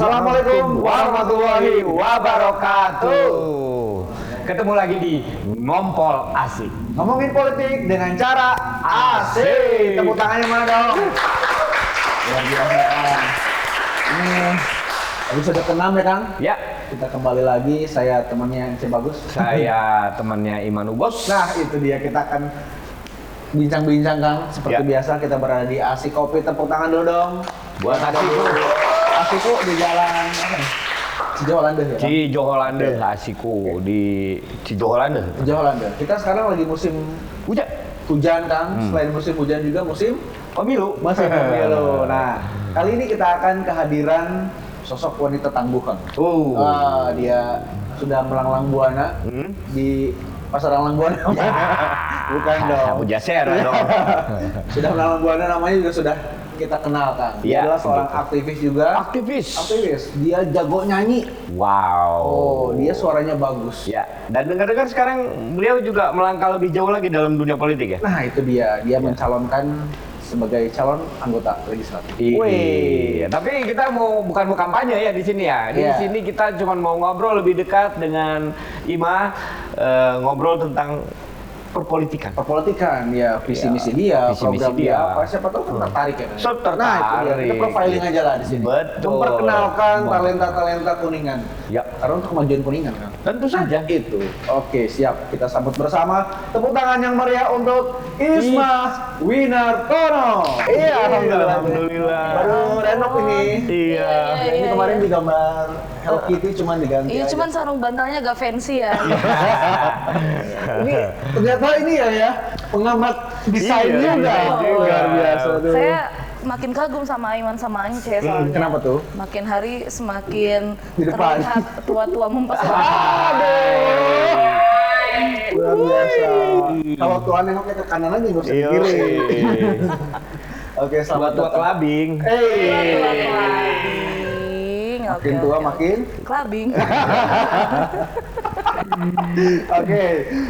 Assalamualaikum warahmatullahi wabarakatuh. Ketemu lagi di Ngompol Asik. Ngomongin politik dengan cara asik. Tepuk tangannya mana dong? Luar biasa. Ini episode ke-6 ya Kang? Ya. Kita kembali lagi, saya temannya MC Bagus. Saya temannya Iman Ubos. Nah itu dia, kita akan bincang-bincang Kang. Seperti biasa kita berada di Asik Kopi. Tepuk tangan dulu dong. Buat Asiku. Asiku di jalan Cijoholande ya? Cijoholande, Asiku di Cijoholande. Cijoholande. Kita sekarang lagi musim hujan Kang. Selain musim hujan juga musim pemilu. Masih pemilu. Nah, kali ini kita akan kehadiran sosok wanita tangguh Kang. Dia sudah melanglang buana di Pasar Langlang Buana. Bukan dong. Pujaser dong. Sudah melanglang buana, namanya juga sudah kita kenal Kang. Dia adalah seorang aktivis juga. Aktivis. Dia jago nyanyi. Wow. Oh, dia suaranya bagus. Ya. Dan dengar-dengar sekarang beliau juga melangkah lebih jauh lagi dalam dunia politik ya. Nah, itu dia. Dia mencalonkan sebagai calon anggota legislatif. Iya, tapi kita bukan mau kampanye ya di sini ya. Di sini kita cuma mau ngobrol lebih dekat dengan Ima, ngobrol tentang perpolitikan, ya, visi misi dia, program dia, apa siapa tahu kan tertarik ya. Tertarik. Nah, itu dia. Kita profiling aja lah di sini. Betul. Memperkenalkan talenta-talenta Kuningan. Ya. Karena untuk kemajuan Kuningan kan. Tentu saja. Itu. Oke, siap. Kita sambut bersama. Tepuk tangan yang meriah untuk Isma Winartono. Iya, alhamdulillah. Baru renov ini. Iya. Ini kemarin digambar Hello Kitty cuman diganti. Iya, cuman sarung bantalnya agak fancy ya. Ini ternyata ini ya pengamat desainnya luar biasa tuh. Saya makin kagum sama Iman sama Ance soalnya. Kenapa tuh? Makin hari semakin Di depan. terlihat tua-tua mempesona. Luar biasa. Kalau tuan nengoknya ke kanan aja nggak usah ke kiri. Oke, selamat Tua kelabing. Makin tua makin kelabing. Oke,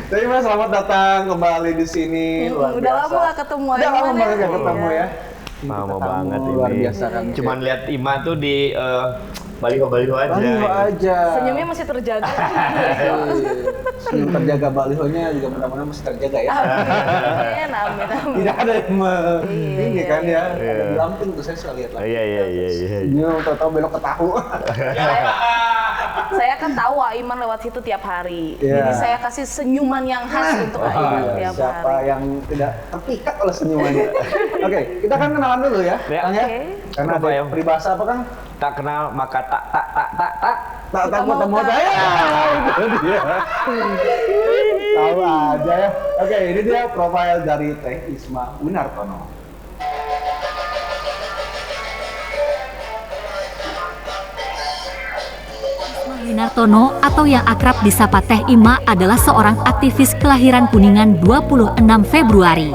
terima selamat datang kembali di sini. Luar Udah biasa. lama gak ketemu Udah lama Iman banget gak ketemu ya. Lama banget ini. Luar biasa kan. Cuman lihat Ima tuh di baliho-baliho aja. Baliho aja. Senyumnya masih terjaga. Senyum terjaga, balihonya juga mudah-mudahan masih terjaga ya. Amin. Tidak ada yang ini kan ya. Ada di lamping tuh saya suka lihat lah. Iya. Ini tahu belok ke tahu. Saya kan tahu Aiman lewat situ tiap hari. Iya. Jadi saya kasih senyuman yang khas untuk Aiman tiap Siapa hari. yang tidak terpikat oleh senyumannya? Oke, kita kan kenalan dulu ya, Kang ya. Oke. Karena ada peribahasa apa Kang? Tak kenal maka tak. Tak ketemu saya. Itu dia. Tahu aja ya. Oke, ini dia profil dari Teh Isma Winartono. Winartono atau yang akrab disapa Teh Ima adalah seorang aktivis kelahiran Kuningan 26 Februari.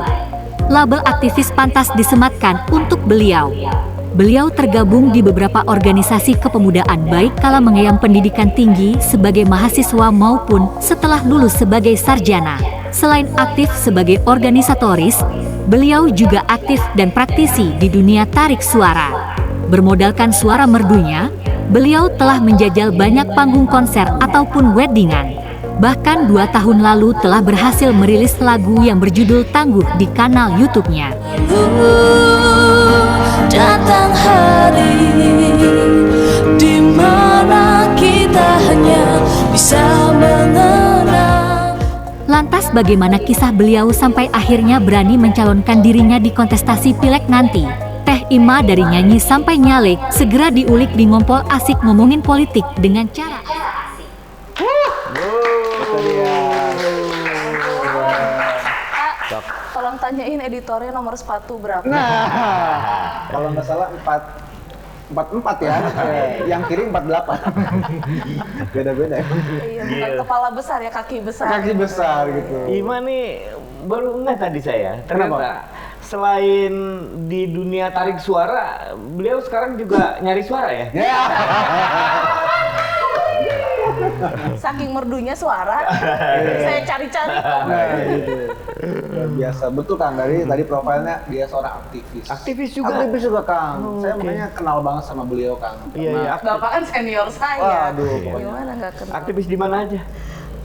Label aktivis pantas disematkan untuk beliau. Beliau tergabung di beberapa organisasi kepemudaan baik kala mengayam pendidikan tinggi sebagai mahasiswa maupun setelah lulus sebagai sarjana. Selain aktif sebagai organisatoris, beliau juga aktif dan praktisi di dunia tarik suara. Bermodalkan suara merdunya, beliau telah menjajal banyak panggung konser ataupun weddingan. Bahkan 2 tahun lalu telah berhasil merilis lagu yang berjudul Tangguh di kanal YouTube-nya. Datang hari di mana kita hanya bisa mengenang. Lantas bagaimana kisah beliau sampai akhirnya berani mencalonkan dirinya di kontestasi Pileg nanti? Teh Ima dari nyanyi sampai nyalek segera diulik di Ngompol Asik ngomongin politik dengan cara Tolong tanyain editornya nomor sepatu berapa. Nah, kalau nggak salah 44 ya, yang kiri 48. Beda-beda. Iya, bukan kepala besar ya, kaki besar. Kaki besar gitu. Ima nih baru ngeh tadi saya. Ternyata selain di dunia tarik suara, beliau sekarang juga nyari suara ya? Saking merdunya suara, saya cari-cari kok. Nah, gitu. Luar biasa. Betul Kang, dari tadi profilnya dia seorang aktivis. Aktivis juga. Aktivis juga Kang. Oh, Saya oke. makanya kenal banget sama beliau Kang. Iya, iya. Bapak kan senior saya. Waduh, Gimana nggak kenal? Aktivis di mana aja?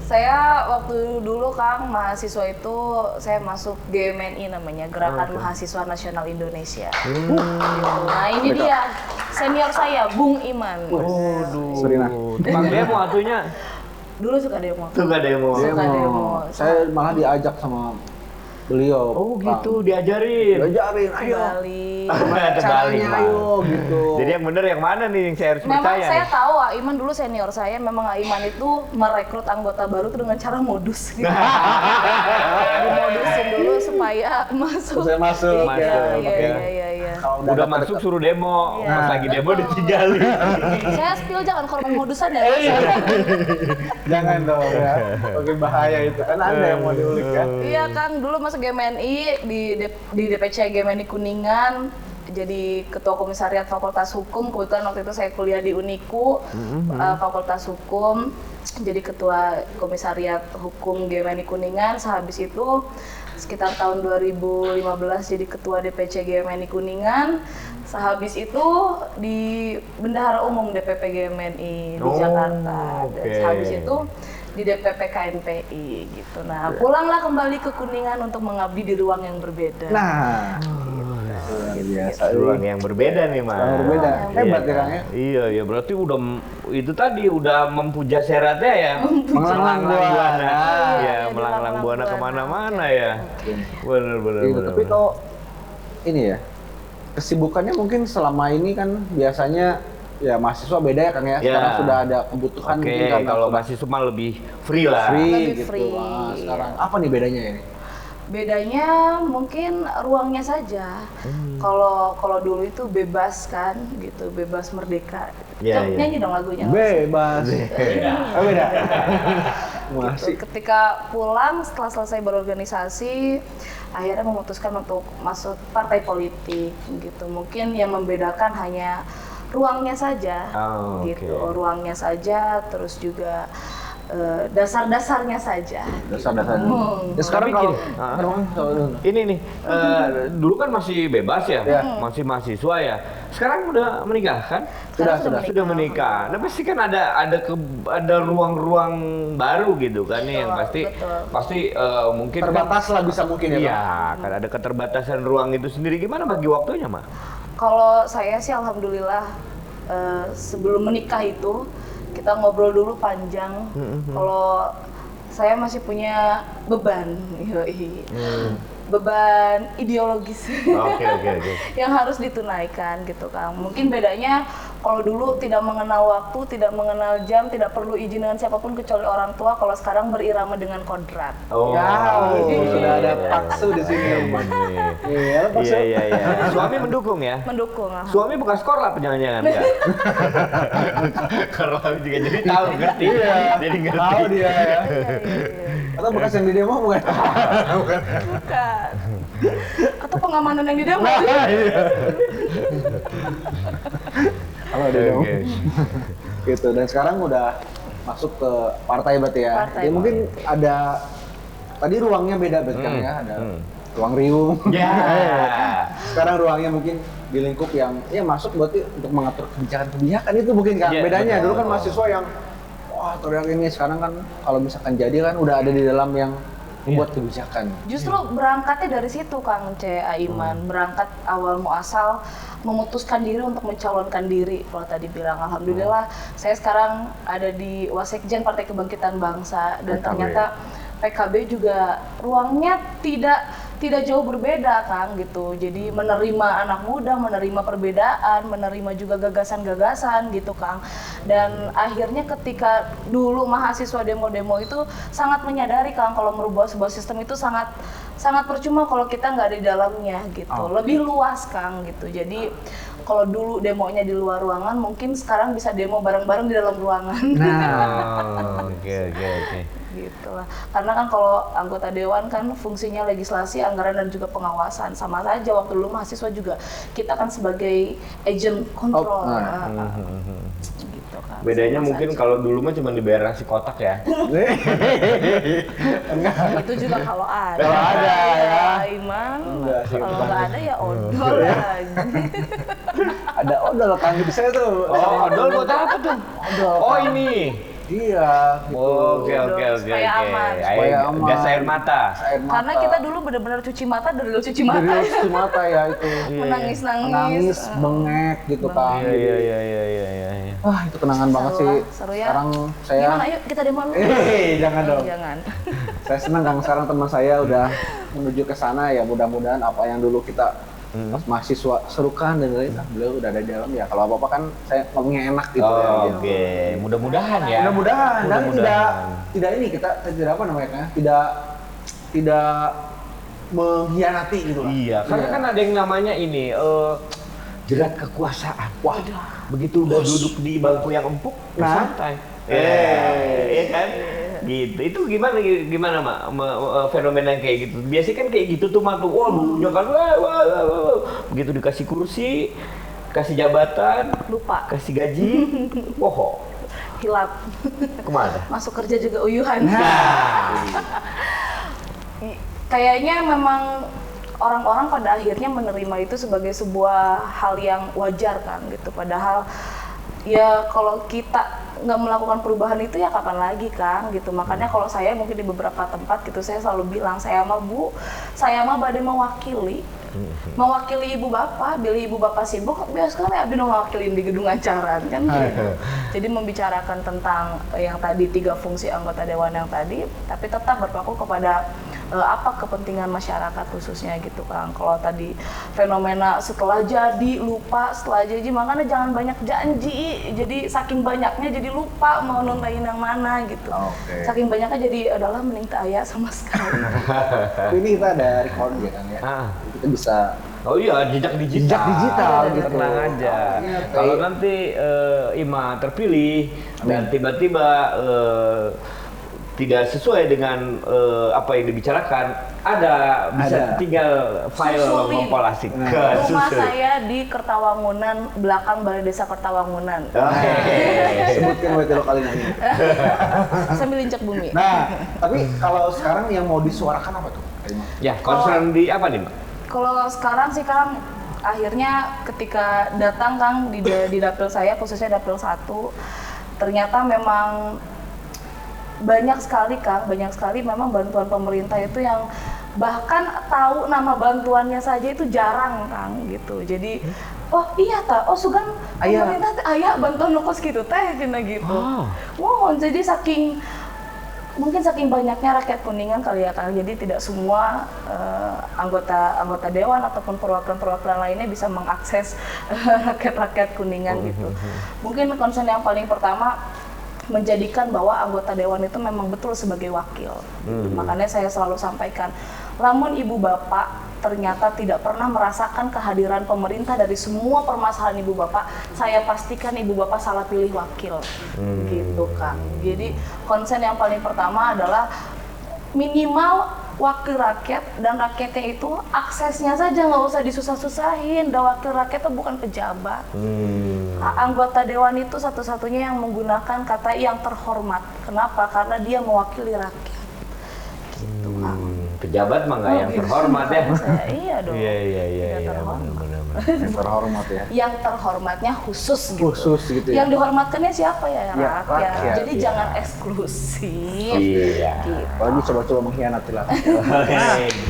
Saya waktu dulu Kang mahasiswa itu saya masuk GMNI namanya Gerakan Mahasiswa Nasional Indonesia. Gitu. Nah ini dia senior saya Bung Iman. Waduh. Serina. Tukang demo atunya. Dulu suka demo. Suka demo. Suka demo. Saya malah diajak sama beliau. Oh Kang. gitu, diajarin. Diajarin, ayo. Kembali. Terbalik, Caranya Bang. ayo gitu. Jadi yang bener yang mana nih yang saya harus Memang percaya saya nih? tahu Aiman dulu senior saya, memang Aiman itu merekrut anggota baru tuh dengan cara modus. Dimodusin dulu supaya masuk. Saya masuk, Iya, masuk, iya, oke. iya, iya. Kalau Udah deket-deket. masuk suruh demo, Iya. pas lagi demo Betul. ditinggalin. Saya spill jangan korban modusan ya. Jangan dong ya. Oke bahaya itu. Karena Anda yang mau diulik ya. Iya Kang, dulu masuk GMNI di DPC GMNI Kuningan. Jadi ketua komisariat Fakultas Hukum, kebetulan waktu itu saya kuliah di Uniku, Fakultas Hukum. Jadi ketua komisariat hukum GMNI Kuningan. Sehabis itu sekitar tahun 2015 jadi ketua DPC GMNI Kuningan. Sehabis itu di Bendahara Umum DPP GMNI di Oh, Jakarta. Dan oke. sehabis itu di DPP KNPI gitu. Nah, pulanglah kembali ke Kuningan untuk mengabdi di ruang yang berbeda. Nah, luar biasa. Ruang yang berbeda nih, Mas. Ruang berbeda. Hebat ya, Kang, ya? Iya, ya berarti udah itu tadi udah mempuja seratnya ya. Melanglang buana. Iya, Iya, melanglang buana buana. kemana-mana ya. Bener, bener, Gitu. bener. Tapi kalau ini ya, kesibukannya mungkin selama ini kan biasanya ya mahasiswa beda ya Kang ya. Ya. Sekarang sudah ada kebutuhan Oke, mungkin karena kalau sudah mahasiswa mah lebih free lah. free Lebih gitu. free, Wah, iya. sekarang apa nih bedanya ini? Bedanya mungkin ruangnya saja. Kalau dulu itu bebas kan, gitu, bebas merdeka. Iya, Coba iya. nyanyi dong lagunya. Mas. Bebas. Oh, beda. Masih. Ketika pulang setelah selesai berorganisasi, akhirnya memutuskan untuk masuk partai politik gitu. Mungkin yang membedakan hanya ruangnya saja, Oh, gitu. oke. Ruangnya saja, terus juga dasar-dasarnya saja. Dasar-dasarnya. Ya sekarang Tapi kalau gini, Sekarang- Ini nih, dulu kan masih bebas ya, Ya. masih mahasiswa ya. Sekarang udah menikah kan? Sudah menikah. Nah pasti kan ada ruang-ruang baru gitu kan nih yang Betul. pasti mungkin terbatas lah bisa mungkin ya. Bang? Iya, kan ada keterbatasan ruang itu sendiri. Gimana bagi waktunya, Mak? Kalau saya sih alhamdulillah sebelum menikah itu kita ngobrol dulu panjang. Kalau saya masih punya beban, yoi. Beban ideologis Oke. yang harus ditunaikan gitu Kang. Mungkin bedanya kalau dulu tidak mengenal waktu, tidak mengenal jam, tidak perlu izin dengan siapapun kecuali orang tua. Kalau sekarang berirama dengan kodrat. Oh, Ya, iya. sudah ada paksu di sini. Iya, paksu. Iya. Suami mendukung ya? Mendukung. Suami bekas korlap jangan-jangan ya? Korlap juga jadi tahu, ngerti. Jadi ngerti. Tahu dia ya. Atau bekas yang di demo bukan? Bukan. Atau pengamanan yang di demo. Kalau di demo. Oke. Gitu. Dan sekarang udah masuk ke partai berarti ya. Partai. Ya mungkin ada tadi ruangnya beda berarti kan ya, ada ruang riung. Ya. Sekarang ruangnya mungkin di lingkup yang ya masuk berarti untuk mengatur kebijakan-kebijakan itu mungkin kan Iya, bedanya. betul. Dulu kan mahasiswa yang wah teriak ini, sekarang kan kalau misalkan jadi kan udah ada di dalam yang membuat kebijakan. Justru berangkatnya dari situ Kang C. Aiman, berangkat awal muasal memutuskan diri untuk mencalonkan diri. Kalau tadi bilang alhamdulillah saya sekarang ada di Wasekjen Partai Kebangkitan Bangsa dan PKB. ternyata PKB juga ruangnya tidak jauh berbeda Kang gitu. Jadi menerima anak muda, menerima perbedaan, menerima juga gagasan-gagasan gitu Kang. Dan akhirnya ketika dulu mahasiswa demo-demo itu sangat menyadari Kang kalau merubah sebuah sistem itu sangat percuma kalau kita nggak ada di dalamnya gitu. Lebih luas Kang gitu. Jadi kalau dulu demonya di luar ruangan, mungkin sekarang bisa demo bareng-bareng di dalam ruangan. Oh, oke. Gitu lah. Karena kan kalau anggota dewan kan fungsinya legislasi, anggaran dan juga pengawasan. Sama saja waktu dulu mahasiswa juga kita kan sebagai agent kontrol. Oh, Gitu kan. Kang. Bedanya Sama mungkin saja. kalau dulu mah cuma dibayar nasi kotak ya. Itu juga kalau ada. Kalau ada, ya. Iman. Enggak sih, Kalau bukan. nggak ada ya odol aja. Ada odol Kang di saya tuh. Oh, odol buat apa tuh? Odol. Oh, Kang. ini. Iya, gitu. Oke. Supaya aman. Supaya aman. Gas air mata. Air mata. Karena kita dulu benar-benar cuci mata dari cuci mata. dari cuci mata ya itu. Menangis-nangis. Menangis, bengek gitu kan. Iya. Wah, itu kenangan banget sih. Seru ya. Sekarang saya Gimana yuk kita demo dulu. jangan dong. Jangan. Saya senang Kang sekarang teman saya udah menuju ke sana ya. Mudah-mudahan apa yang dulu kita pas mahasiswa serukan dan lain-lain, beliau udah ada di dalam ya. Kalau apa-apa kan saya ngomongnya enak gitu ya. Oh, gitu. oke. Mudah-mudahan ya. Mudah-mudahan dan Mudah-mudahan. tidak ini kita tidak apa namanya kan? Tidak mengkhianati gitu lah. Iya, karena kan ada yang namanya ini jerat kekuasaan. Wah, begitu udah duduk di bangku yang empuk, Nah. santai. Iya kan? Gitu. Itu gimana Mak? Fenomena yang kayak gitu. Biasanya kan kayak gitu tuh Mak tuh. Wah, dulunya kan wah. Begitu dikasih kursi, kasih jabatan, Lupa. kasih gaji, woho, Hilap. kemana? Masuk kerja juga uyuhan. Nah, Kayaknya memang orang-orang pada akhirnya menerima itu sebagai sebuah hal yang wajar kan gitu. Padahal ya kalau kita nggak melakukan perubahan itu ya kapan lagi Kang gitu. Makanya kalau saya mungkin di beberapa tempat gitu saya selalu bilang saya mah Bu, saya mah badai mewakili ibu bapak, bila ibu bapak sibuk biasanya abdi mewakilin di gedung acara kan gitu. Jadi membicarakan tentang yang tadi 3 fungsi anggota dewan yang tadi, tapi tetap berpaku kepada apa kepentingan masyarakat khususnya gitu Kang. Kalau tadi fenomena setelah jadi lupa, setelah jadi makanya jangan banyak janji. Jadi saking banyaknya jadi lupa mau nuntain yang mana gitu. Oke. Saking banyaknya jadi adalah mending tak aya sama sekali. Tapi ini kita ada record ya kan ya. Kita bisa oh iya, jejak digital. Jejak digital gitu. Tenang aja. Iya, Kalau nanti Ima terpilih dan tiba-tiba tidak sesuai dengan apa yang dibicarakan, bisa tinggal file Susulin. kompilasi ke Rumah susul. saya di Kertawangunan, belakang Balai Desa Kertawangunan. sebutkan WT lokal ini. Sambil injak bumi. Nah, tapi kalau sekarang yang mau disuarakan apa tuh? Ya, concern di apa nih, Mbak? Kalau sekarang sih Kang, akhirnya ketika datang Kang di dapil saya, khususnya dapil 1, ternyata memang banyak sekali memang bantuan pemerintah itu yang bahkan tahu nama bantuannya saja itu jarang Kang gitu. Jadi oh iya sugan Aya. pemerintah teh aya bantuan nukos gitu teh cenah gitu. Wow, jadi mungkin saking banyaknya rakyat Kuningan kali ya Kang. Jadi tidak semua anggota dewan ataupun perwakilan lainnya bisa mengakses rakyat Kuningan gitu. Mungkin concern yang paling pertama menjadikan bahwa anggota dewan itu memang betul sebagai wakil. Makanya saya selalu sampaikan, lamun ibu bapak ternyata tidak pernah merasakan kehadiran pemerintah dari semua permasalahan ibu bapak, saya pastikan ibu bapak salah pilih wakil. Gitu Kang. Jadi concern yang paling pertama adalah minimal wakil rakyat, dan rakyatnya itu aksesnya saja nggak usah disusah-susahin. Dan wakil rakyat itu bukan pejabat. Anggota dewan itu satu-satunya yang menggunakan kata yang terhormat. Kenapa? Karena dia mewakili rakyat. Gitu Kang. Pejabat mah nggak yang terhormat ya. Iya dong. Iya. Tidak terhormat. benar. Yang terhormat ya. Yang terhormatnya khusus gitu. Khusus gitu ya. Yang dihormatkannya siapa ya? Ya, Rakyat. rakyat, Jadi iya. jangan eksklusif. Iya. Gitu. Apalagi coba-coba mengkhianati lah.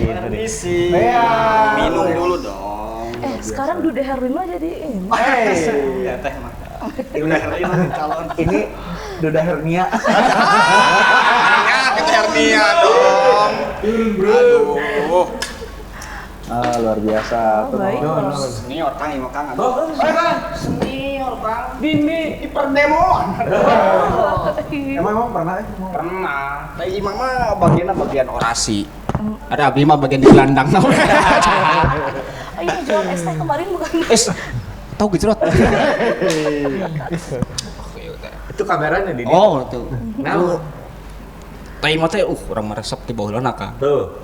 Gitu deh. Iya. Minum dulu dong. Sekarang Dude Herlino jadi ini. Ya teh mah. Udah ini calon. Ini Duda Hernia. Ya kita hernia dong. Aduh. Luar biasa. Oh, baik. Senior Kang Imo Kang. Aduh. Senior Kang. Dini. Di perdemoan. Emang pernah? Pernah. Tapi Imam mah bagian orasi. Ada Abdi mah bagian di gelandang. Ayo jual es teh kemarin bukan? Tahu gejrot. Itu kameranya Dini. Oh, itu. Nah, Tapi mah teh urang meresep di bawah lana Kang. tuh.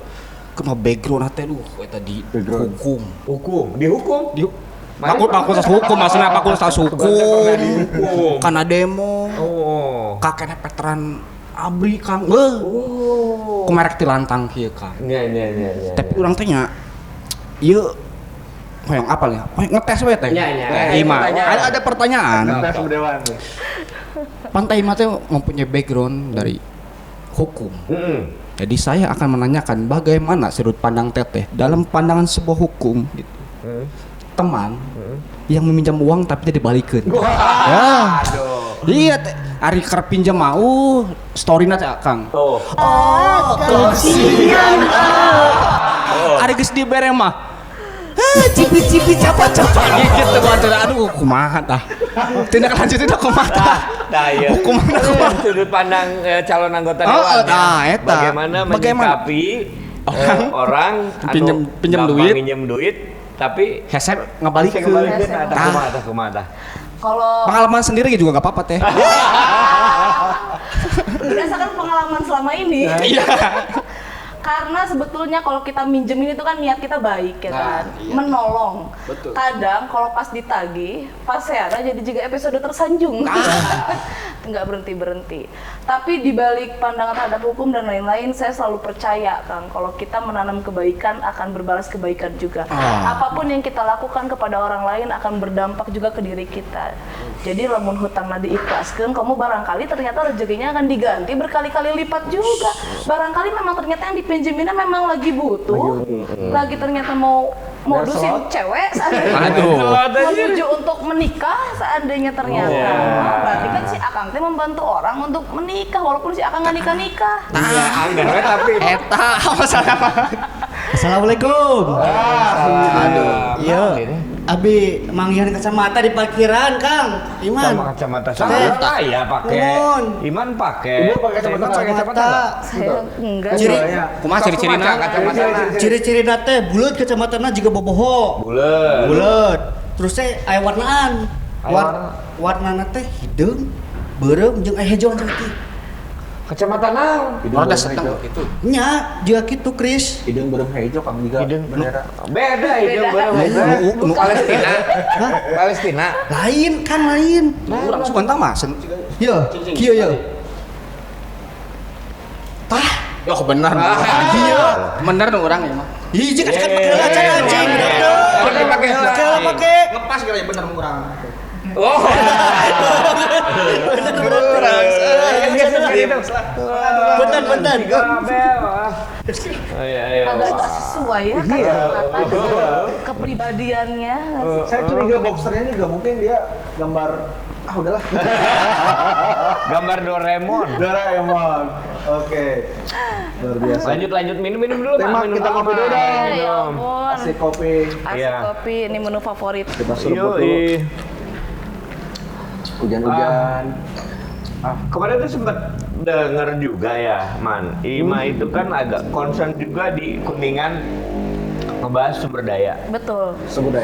Kena background teh eta di Background. hukum. Hukum. Dihukum. Di Fakultas hukum maksudnya fakultas hukum. Karena demo. Oh. Kakeknya veteran abri Kang. Kumerek tilantang kieu Kang. Iya. Tapi urang teh nya ieu hoyong apal ya? Hoyong ngetes we teh. Iya. Ima. Ada pertanyaan. Kita Sudewan. Pantai Ima teh mempunyai background dari hukum. Jadi saya akan menanyakan bagaimana sudut pandang Teteh dalam pandangan sebuah hukum gitu. Teman yang meminjam uang tapi tidak dibalikin. Ya. Iya, ari keur pinjam mau story-na teh Kang. Oh. Ari geus dibere mah. Cipi-cipi capa-capa gitu baca aduh kumaha tah. Tindak lanjut itu kumaha tah. Nah, iya. Hukumanna kumaha? Sudut pandang calon anggota dewan. Eta. Bagaimana menyikapi orang pinjem duit. Pinjem duit tapi Hesep ngabalikeun. Kumaha. Kalau Pengalaman sendiri juga gak apa-apa teh. berdasarkan pengalaman selama ini, Iya. karena sebetulnya kalau kita minjemin itu kan niat kita baik ya kan, menolong. Betul. Kadang kalau pas ditagih, pas saya ada jadi juga episode tersanjung, nggak berhenti. Tapi dibalik pandangan terhadap hukum dan lain-lain, saya selalu percaya Kang, kalau kita menanam kebaikan akan berbalas kebaikan juga. Apapun yang kita lakukan kepada orang lain akan berdampak juga ke diri kita. Jadi lamun hutang diikhlaskeun, kamu barangkali ternyata rezekinya akan diganti berkali-kali lipat juga. Barangkali memang ternyata yang dipinjeminnya memang lagi butuh, lagi ternyata mau modusin cewek menuju untuk menikah seandainya ternyata. Berarti kan si Akang teh membantu orang untuk menikah walaupun si Akang nggak nikah. Anggar tapi Eta masalah. Assalamualaikum. aduh. Iya. Abi manggihan kacamata di parkiran, Kang. Iman. Sama kacamata saya ya pakai. Nuhun. Iman pakai. Ibu pakai kacamata. Saya enggak. Ciri Kumaha ciri-cirina? ciri-ciri teh buleut kacamatana juga boboho. Buleut. Terus teh aya warnaan. Warnana teh hideung, beureum jeung aya hejo jeung kitu. Kacamata naon? Roda seteng gitu. Nya juga kitu, Kris. Hidung berem hijau kamu juga. Beda hidung Bukan. Palestina. Palestina. Lain kan lain. Urang sugan tah mah. Iya, kieu ya. Tah, Ya bener. Iya. Bener dong urang ya mah. hiji kan pakai acan anjing. Pakai Pakai. Ngepas kira bener urang. Oh. Bentar. Agak sesuai ya kata-kata dengan kepribadiannya. Saya curiga boxernya juga mungkin dia gambar udahlah. Gambar Doraemon. Oke. Luar biasa. Lanjut minum dulu Pak. Tema Minum kita apa? kopi dulu dong. Ya ampun. Asik kopi. Asik Iya. kopi, ini menu favorit. Kita seruput dulu. Hujan-hujan. Kemarin tuh sempat denger juga ya, Man. Ima itu kan agak concern juga di Kuningan ngebahas sumber daya. Betul.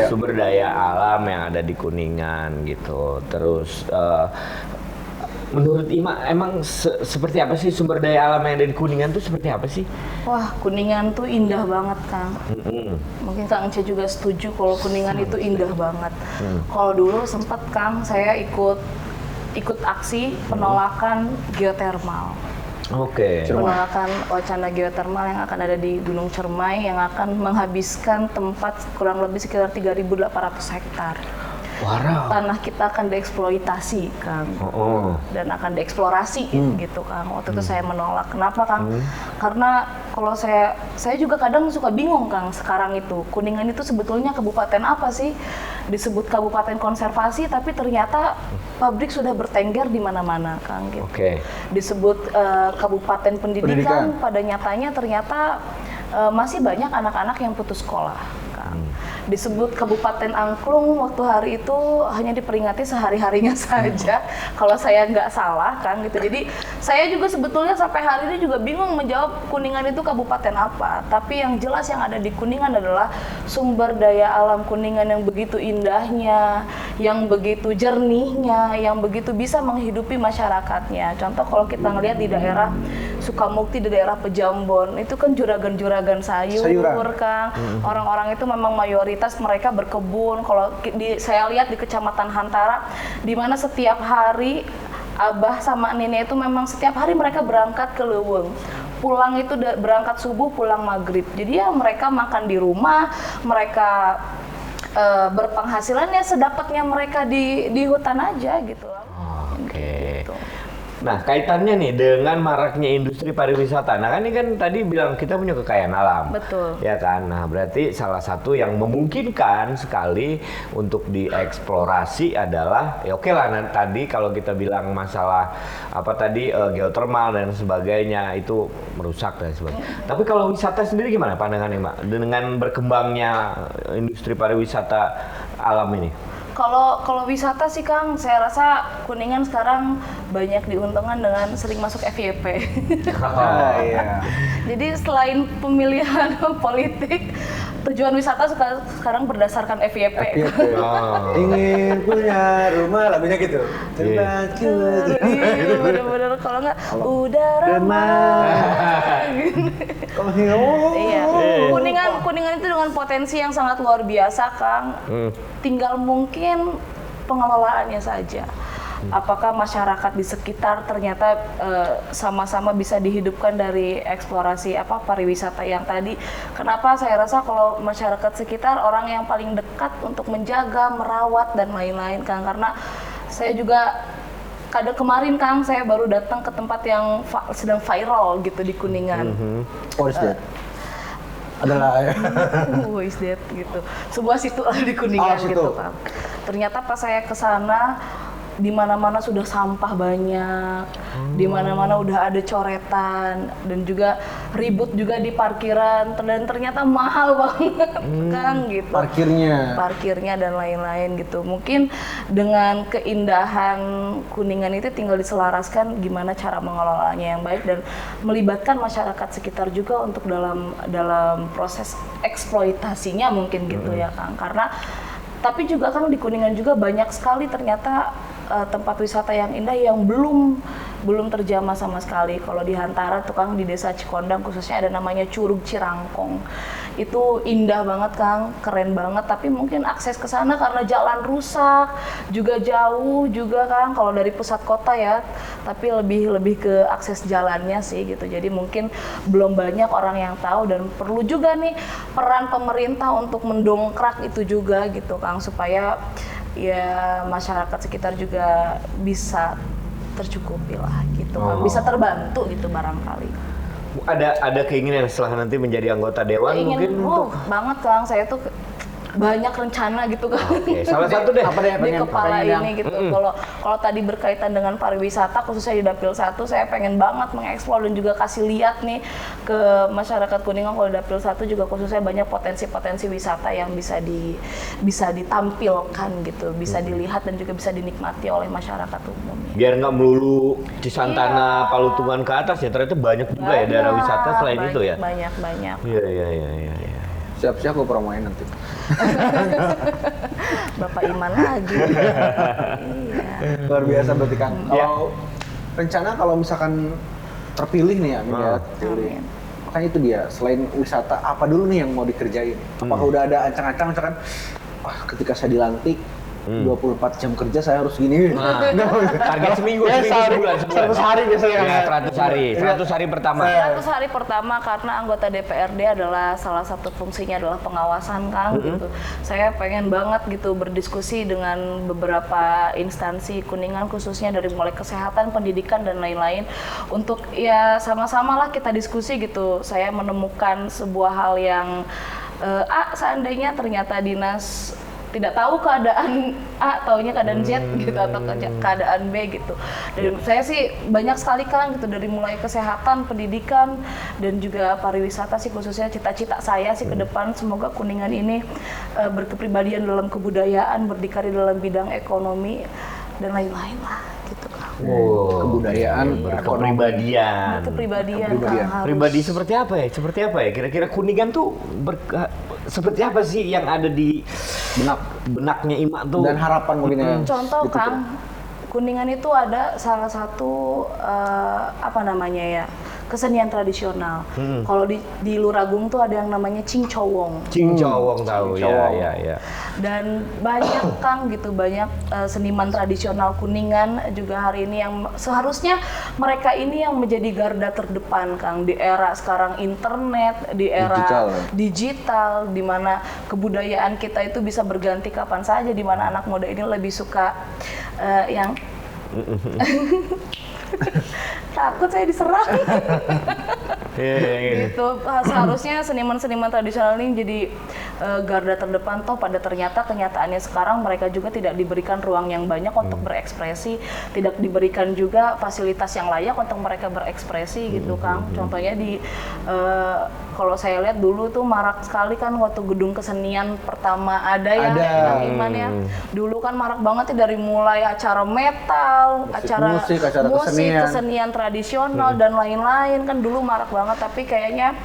Sumber daya alam yang ada di Kuningan gitu. Terus menurut Ima emang seperti apa sih sumber daya alam yang ada di Kuningan tuh seperti apa sih? Wah, Kuningan tuh indah banget, Kang. Mungkin Kang Ece juga setuju kalau Kuningan itu indah banget. Kalau dulu sempat Kang saya ikut aksi penolakan geotermal. Oke. Penolakan wacana geotermal yang akan ada di Gunung Cermai yang akan menghabiskan tempat kurang lebih sekitar 3.800 hektar. Wow. Tanah kita akan dieksploitasi, Kang. Dan akan dieksplorasi gitu, Kang. Waktu itu saya menolak. Kenapa, Kang? Karena kalau saya juga kadang suka bingung, Kang, sekarang itu. Kuningan itu sebetulnya kabupaten apa sih? Disebut kabupaten konservasi, tapi ternyata pabrik sudah bertengger di mana-mana, Kang. Gitu. Oke. Disebut kabupaten pendidikan, pada nyatanya ternyata masih banyak anak-anak yang putus sekolah, Kang. Disebut Kabupaten Angklung waktu hari itu hanya diperingati sehari-harinya saja kalau saya nggak salah, Kang, gitu. Jadi saya juga sebetulnya sampai hari ini juga bingung menjawab Kuningan itu kabupaten apa. Tapi yang jelas yang ada di Kuningan adalah sumber daya alam Kuningan yang begitu indahnya, yang begitu jernihnya, yang begitu bisa menghidupi masyarakatnya. Contoh kalau kita ngelihat di daerah Sukmukti di daerah Pejambon itu kan juragan-juragan sayur Kang. Orang-orang itu memang mayoritas mereka berkebun. Kalau saya lihat di Kecamatan Hantara, di mana setiap hari Abah sama Nenek itu memang setiap hari mereka berangkat ke Leuweung. Pulang itu berangkat subuh, pulang maghrib. Jadi ya mereka makan di rumah, mereka berpenghasilan ya sedapatnya mereka di hutan aja gitu. Oke. Gitu. Nah, kaitannya nih dengan maraknya industri pariwisata. Nah, kan ini kan tadi bilang kita punya kekayaan alam. Betul. Ya kan? Nah, berarti salah satu yang memungkinkan sekali untuk dieksplorasi adalah, ya oke lah, tadi kalau kita bilang masalah apa tadi geotermal dan sebagainya itu merusak dan sebagainya. Tapi kalau wisata sendiri gimana pandangannya, Mbak? Dengan berkembangnya industri pariwisata alam ini? Kalau wisata sih Kang, saya rasa Kuningan sekarang banyak diuntungkan dengan sering masuk FYP. Iya. Jadi selain pemilihan politik, tujuan wisata sekarang berdasarkan FYP. Ingin punya rumah, lagunya gitu. Iya. Iya, bener-bener kalau nggak udara Iya. Kuningan itu dengan potensi yang sangat luar biasa, Kang. Tinggal mungkin pengelolaannya saja. Apakah masyarakat di sekitar ternyata sama-sama bisa dihidupkan dari eksplorasi pariwisata yang tadi. Kenapa saya rasa kalau masyarakat sekitar orang yang paling dekat untuk menjaga, merawat dan lain-lain, Kang. Karena saya juga kemarin Kang, saya baru datang ke tempat yang sedang viral gitu di Kuningan. What is that? Adalah Who is that gitu. Sebuah situ di Kuningan gitu Kang. Ternyata pas saya ke sana di mana-mana sudah sampah banyak, di mana-mana udah ada coretan dan juga ribut juga di parkiran dan ternyata mahal banget Kang gitu. Parkirnya dan lain-lain gitu. Mungkin dengan keindahan Kuningan itu tinggal diselaraskan gimana cara mengelolanya yang baik dan melibatkan masyarakat sekitar juga untuk dalam proses eksploitasinya mungkin gitu ya Kang. Karena tapi juga kan di Kuningan juga banyak sekali ternyata tempat wisata yang indah yang belum terjamah sama sekali. Kalau di Hantara tuh Kang, di Desa Cikondang khususnya ada namanya Curug Cirangkong. Itu indah banget Kang, keren banget, tapi mungkin akses ke sana karena jalan rusak, juga jauh juga Kang kalau dari pusat kota ya. Tapi lebih ke akses jalannya sih gitu. Jadi mungkin belum banyak orang yang tahu dan perlu juga nih peran pemerintah untuk mendongkrak itu juga gitu Kang, supaya ya masyarakat sekitar juga bisa tercukupi lah gitu, bisa terbantu gitu barangkali. Ada keinginan setelah nanti menjadi anggota dewan mungkin untuk banget Kang, saya tuh banyak rencana gitu kan. Oke, salah satu deh di kepala ini gitu. Kalau tadi berkaitan dengan pariwisata khususnya di Dapil 1, saya pengen banget mengeksplor dan juga kasih lihat nih ke masyarakat Kuningan kalau di Dapil 1 juga khususnya banyak potensi-potensi wisata yang bisa ditampilkan gitu, bisa dilihat dan juga bisa dinikmati oleh masyarakat umum. Biar nggak melulu Cisantana, Palutungan ke atas ya, ternyata banyak juga ya daerah wisata selain itu ya. Banyak. Iya. Siap-siap gue promoin nanti. Bapak Iman lagi. Iya. Luar biasa berarti Kang. Kalau rencana kalau misalkan terpilih nih ya, terpilih. Makanya itu dia, selain wisata apa dulu nih yang mau dikerjain? Apakah udah ada ancang-ancang misalkan ketika saya dilantik 24 jam kerja saya harus gini. Target seminggu, sebulan. 100 hari biasanya. Ya, 100 hari pertama. 100 hari pertama karena anggota DPRD adalah salah satu fungsinya adalah pengawasan Kang gitu. Saya pengen banget gitu berdiskusi dengan beberapa instansi Kuningan khususnya dari mulai kesehatan, pendidikan dan lain-lain untuk ya sama-sama lah kita diskusi gitu. Saya menemukan sebuah hal yang seandainya ternyata dinas tidak tahu keadaan A, taunya keadaan Z gitu atau keadaan B gitu. Dan saya sih banyak sekali Kang gitu dari mulai kesehatan, pendidikan dan juga pariwisata sih khususnya cita-cita saya sih ke depan semoga Kuningan ini berkepribadian dalam kebudayaan, berdikari dalam bidang ekonomi dan lain-lain lah gitu Kang. Kebudayaan, kepribadian. Kang, Pribadi seperti apa ya? Kira-kira Kuningan tuh seperti apa sih yang ada di benaknya Ima tuh? Dan harapan mungkin ya. Contoh Kang, Kuningan itu ada salah satu kesenian tradisional. Kalau di Luragung tuh ada yang namanya Cingcowong. Cingcowong tahu ya. Dan banyak Kang gitu, banyak seniman tradisional Kuningan juga hari ini yang seharusnya mereka ini yang menjadi garda terdepan Kang di era sekarang internet, di era digital di mana kebudayaan kita itu bisa berganti kapan saja, di mana anak muda ini lebih suka yang takut saya diserang. Gitu. Seharusnya seniman-seniman tradisional ini jadi garda terdepan, toh pada kenyataannya sekarang mereka juga tidak diberikan ruang yang banyak untuk berekspresi, tidak diberikan juga fasilitas yang layak untuk mereka berekspresi gitu Kang. Contohnya di kalau saya lihat dulu tuh marak sekali kan waktu gedung kesenian pertama ada ya Kang Iman ya. Dulu kan marak banget ya dari mulai acara metal, acara musik, kesenian tradisional dan lain-lain kan dulu marak banget, tapi kayaknya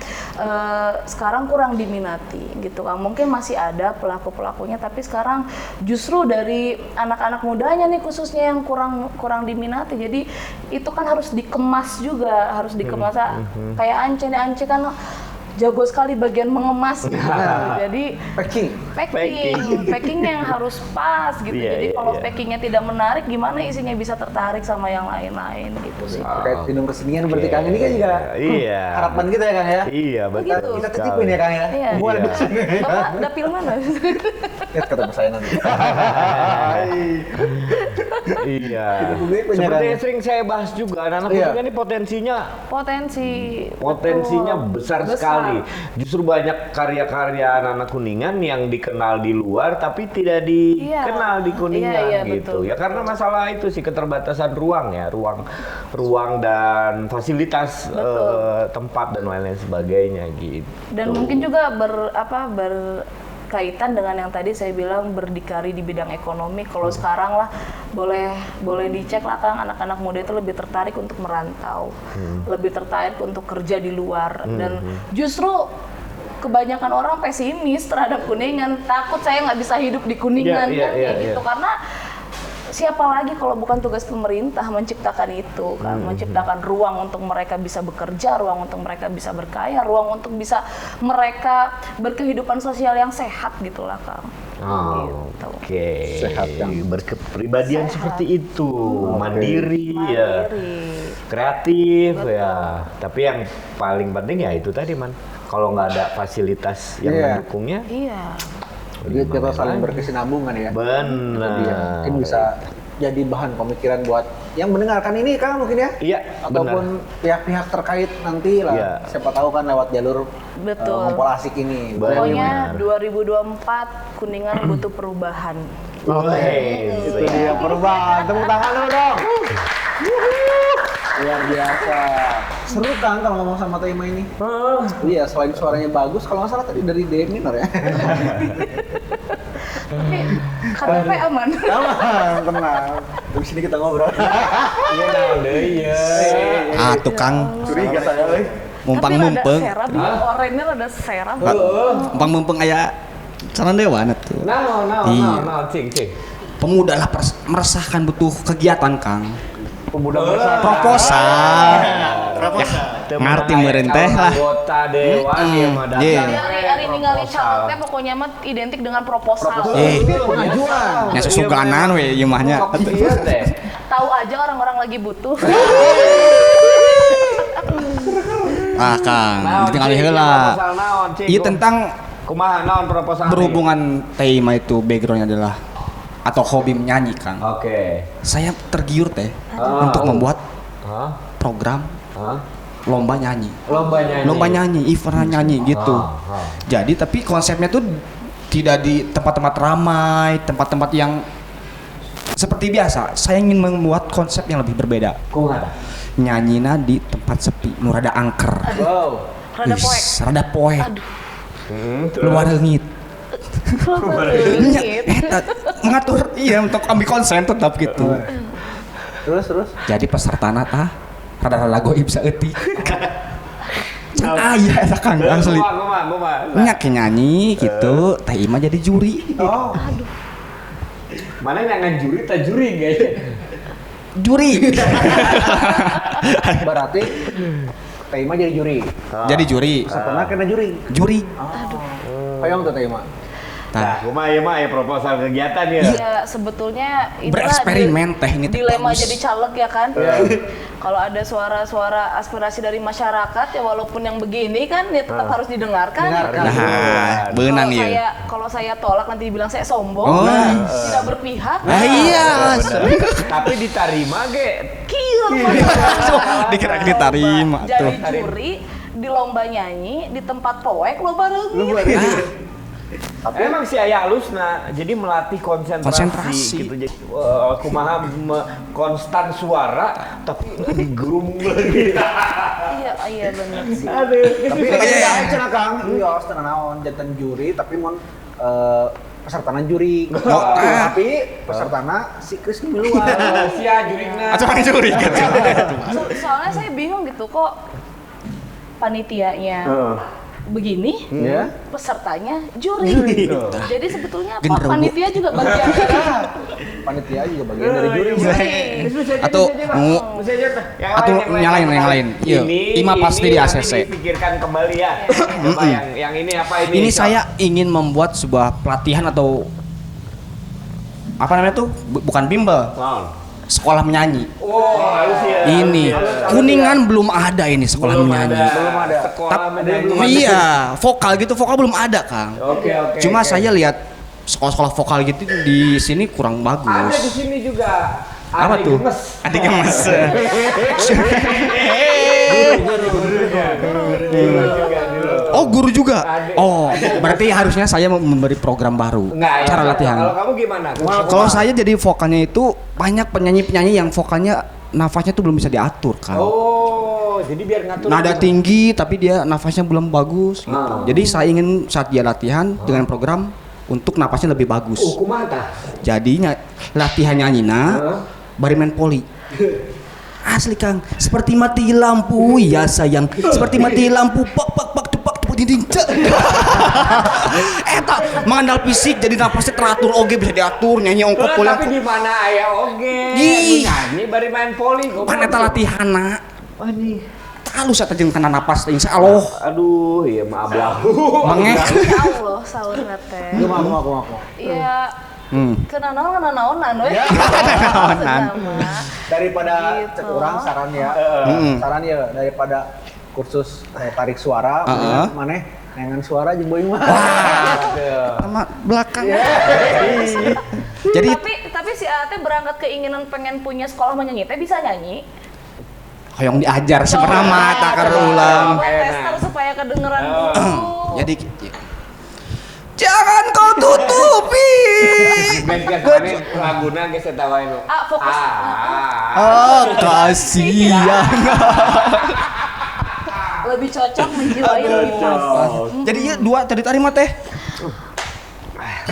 sekarang kurang diminati gitu Kang. Mungkin masih ada pelaku-pelakunya, tapi sekarang justru dari anak-anak mudanya nih khususnya yang kurang diminati. Jadi itu kan harus dikemas juga, harus dikemas kayak Ance kan jago sekali bagian mengemas gitu. Jadi packing yang harus pas gitu. Jadi kalau packingnya tidak menarik, gimana isinya bisa tertarik sama yang lain-lain gitu sih. Terkait gedung kesenian berarti Kang ini kan juga harapan kita ya Kang ya. Iya betul. Kita titipin ya Kang ya. Buat Bapak dapil mana? Lihat kata saya nanti. Iya. Seperti yang sering saya bahas juga, anak-anak muda ini potensinya besar sekali. Justru banyak karya-karya anak-anak Kuningan yang dikenal di luar tapi tidak dikenal di Kuningan gitu. Betul. Ya karena masalah itu sih, keterbatasan ruang ya, ruang dan fasilitas tempat dan lain-lain sebagainya gitu. Dan mungkin juga berkaitan dengan yang tadi saya bilang berdikari di bidang ekonomi. Kalau sekarang lah boleh dicek lah Kang, anak-anak muda itu lebih tertarik untuk merantau, lebih tertarik untuk kerja di luar, dan justru kebanyakan orang pesimis terhadap Kuningan, takut saya nggak bisa hidup di Kuningan gitu. Karena siapa lagi kalau bukan tugas pemerintah menciptakan itu kan, menciptakan ruang untuk mereka bisa bekerja, ruang untuk mereka bisa berkaya, ruang untuk bisa mereka berkehidupan sosial yang sehat gitulah Kang. Gitu. Oke. Sehat yang berkepribadian seperti itu, mandiri ya, kreatif ya. Tapi yang paling penting ya itu tadi kalau nggak ada fasilitas yang mendukungnya. Jadi kita saling berkesinambungan ya. Benar. Mungkin bisa jadi bahan pemikiran buat yang mendengarkan ini Kang mungkin ya. Iya. Ataupun pihak-pihak terkait nanti lah. Siapa tahu kan lewat jalur ngumpul asik ini. Pokoknya 2024 Kuningan butuh perubahan. Itu dia perubahan. Tepuk tangan dong. Luar biasa. Seru Kang kalau ngomong sama Taima ini. Iya, selain suaranya bagus, kalau nggak salah tadi dari D minor ya. Tapi KTP aman. Aman, tenang. Di sini kita ngobrol. Ah, tukang Curiga saya euy. mumpang-mumpeng. Oranye ada serap. Mumpang-mumpeng aya Saran Dewa tuh. Cing. Pemuda lah meresahkan butuh kegiatan Kang. Pemuda proposal. Ngerti merenteh lah. Anggota dewan yang ada. Hari ningali calon teh pokoknya mah identik dengan proposal. Pengajuan. Nya susuganan we ieu mah nya. Tahu aja orang-orang lagi butuh. Ah Kang, ditinggali heula. Ieu tentang kumaha naon proposal berhubungan tema itu backgroundnya adalah atau hobi menyanyi Kang. Oke. Saya tergiur teh untuk membuat program lomba nyanyi, event nyanyi gitu. Jadi tapi konsepnya tuh tidak di tempat-tempat ramai, tempat-tempat yang seperti biasa. Saya ingin membuat konsep yang lebih berbeda. Nyanyina di tempat sepi, nu rada angker. Rada poek. Luar leungit. Mengatur untuk ambil konsen tetap gitu. Terus. Jadi pesertana rada goib saeutik. Iya eta Kang asli. Nya nyanyi gitu, Teh Ima jadi juri. Aduh. Mana yang juri ta juri guys? Juri. Berarti Teh Ima jadi juri. Jadi juri. Pesertana kena juri. Juri. Hoyong tuh Teh Ima. Nah, ya proposal kegiatan ya. Ya sebetulnya itulah Bereksperimen teh ini teh dilema bagus. jadi caleg ya kan. Kalau ada suara-suara aspirasi dari masyarakat ya walaupun yang begini kan ya tetap harus didengarkan. Nah, benang ya. Kalau saya tolak nanti dibilang saya sombong, Oh. tidak berpihak. Ah iya. Tapi diterima ge. Kieu. Dikira diterima tuh. Jadi juri di lomba nyanyi di tempat poek lomba reugit. Tapi emang si aya halusna, jadi melatih konsentrasi. Gitu. Jadi kumaha konstan suara tapi digerum lagi. Iya benar sih. Aduh. Tapi ya cenah Kang, iya cenah naon janten juri tapi mun pesertana juri. Tapi pesertana si Kris miluan. Sia jurigna. Atau pakai juri kan. Soalnya saya bingung gitu kok panitianya begini, pesertanya juri. Jadi sebetulnya apa? Genderuwo. Panitia juga bagian dari Panitia juga bagian dari juri. Atau atau yang lain. Iya. Ima pasti di ACC. Dipikirkan kembali ya. Coba yang ini apa ini? Ini saya ingin membuat sebuah pelatihan atau apa namanya tuh? Bukan bimbel. Sekolah menyanyi. Oh, halus ya. Ini Kuningan belum ada ini sekolah menyanyi. Belum ada. Sekolah menyanyi. Iya, vokal gitu, vokal belum ada, Kang. Oke. Cuma saya lihat sekolah-sekolah vokal gitu di sini kurang bagus. Ada di sini juga. Apa Adik tuh? gemes. Adik gemes. Oh, guru juga. Oh, berarti harusnya saya memberi program baru. Enggak, cara ya. latihan. Kalau kamu gimana? Kalau saya jadi vokalnya itu banyak penyanyi-penyanyi yang vokalnya nafasnya tuh belum bisa diatur, kan. Oh, jadi biar ngatur. Nada tinggi tapi dia nafasnya belum bagus gitu. Jadi saya ingin saat dia latihan dengan program untuk napasnya lebih bagus. Oh, kumaha tah? Jadinya latihan nyanyina bari main poli. Asli Kang, seperti mati lampu ya sayang, seperti mati lampu pak tupak dinding. Eta mengandal fisik jadi napasnya teratur oge bisa diatur nyanyi ongkot poli. Tapi di mana aya oge? Ih. Nyanyi bari main poli. Pan eta latihana. Ani. Halus eta jeung kana napas teh insyaallah. Aduh, iya maaf lah. Mangeh. Ya Allah saurna teh. Aku. Iya. Kenanaon we. Daripada Gitu. cek orang saran ya. Saran ya daripada kursus tarik suara maneh nengan suara jeung boing mah. Sama belakang. Jadi tapi si Ate berangkat keinginan pengen punya sekolah menyanyi teh bisa nyanyi. hoyong diajar sebenarnya mata karulang. Tester supaya kedengeran dulu. Jadi jangan kau tutupi. Guys, laguna geus eta wae nu. Fokus. Kasihan. Lebih cocok menjiwai lebih pas. Jadi ya dua tadi tarima teh.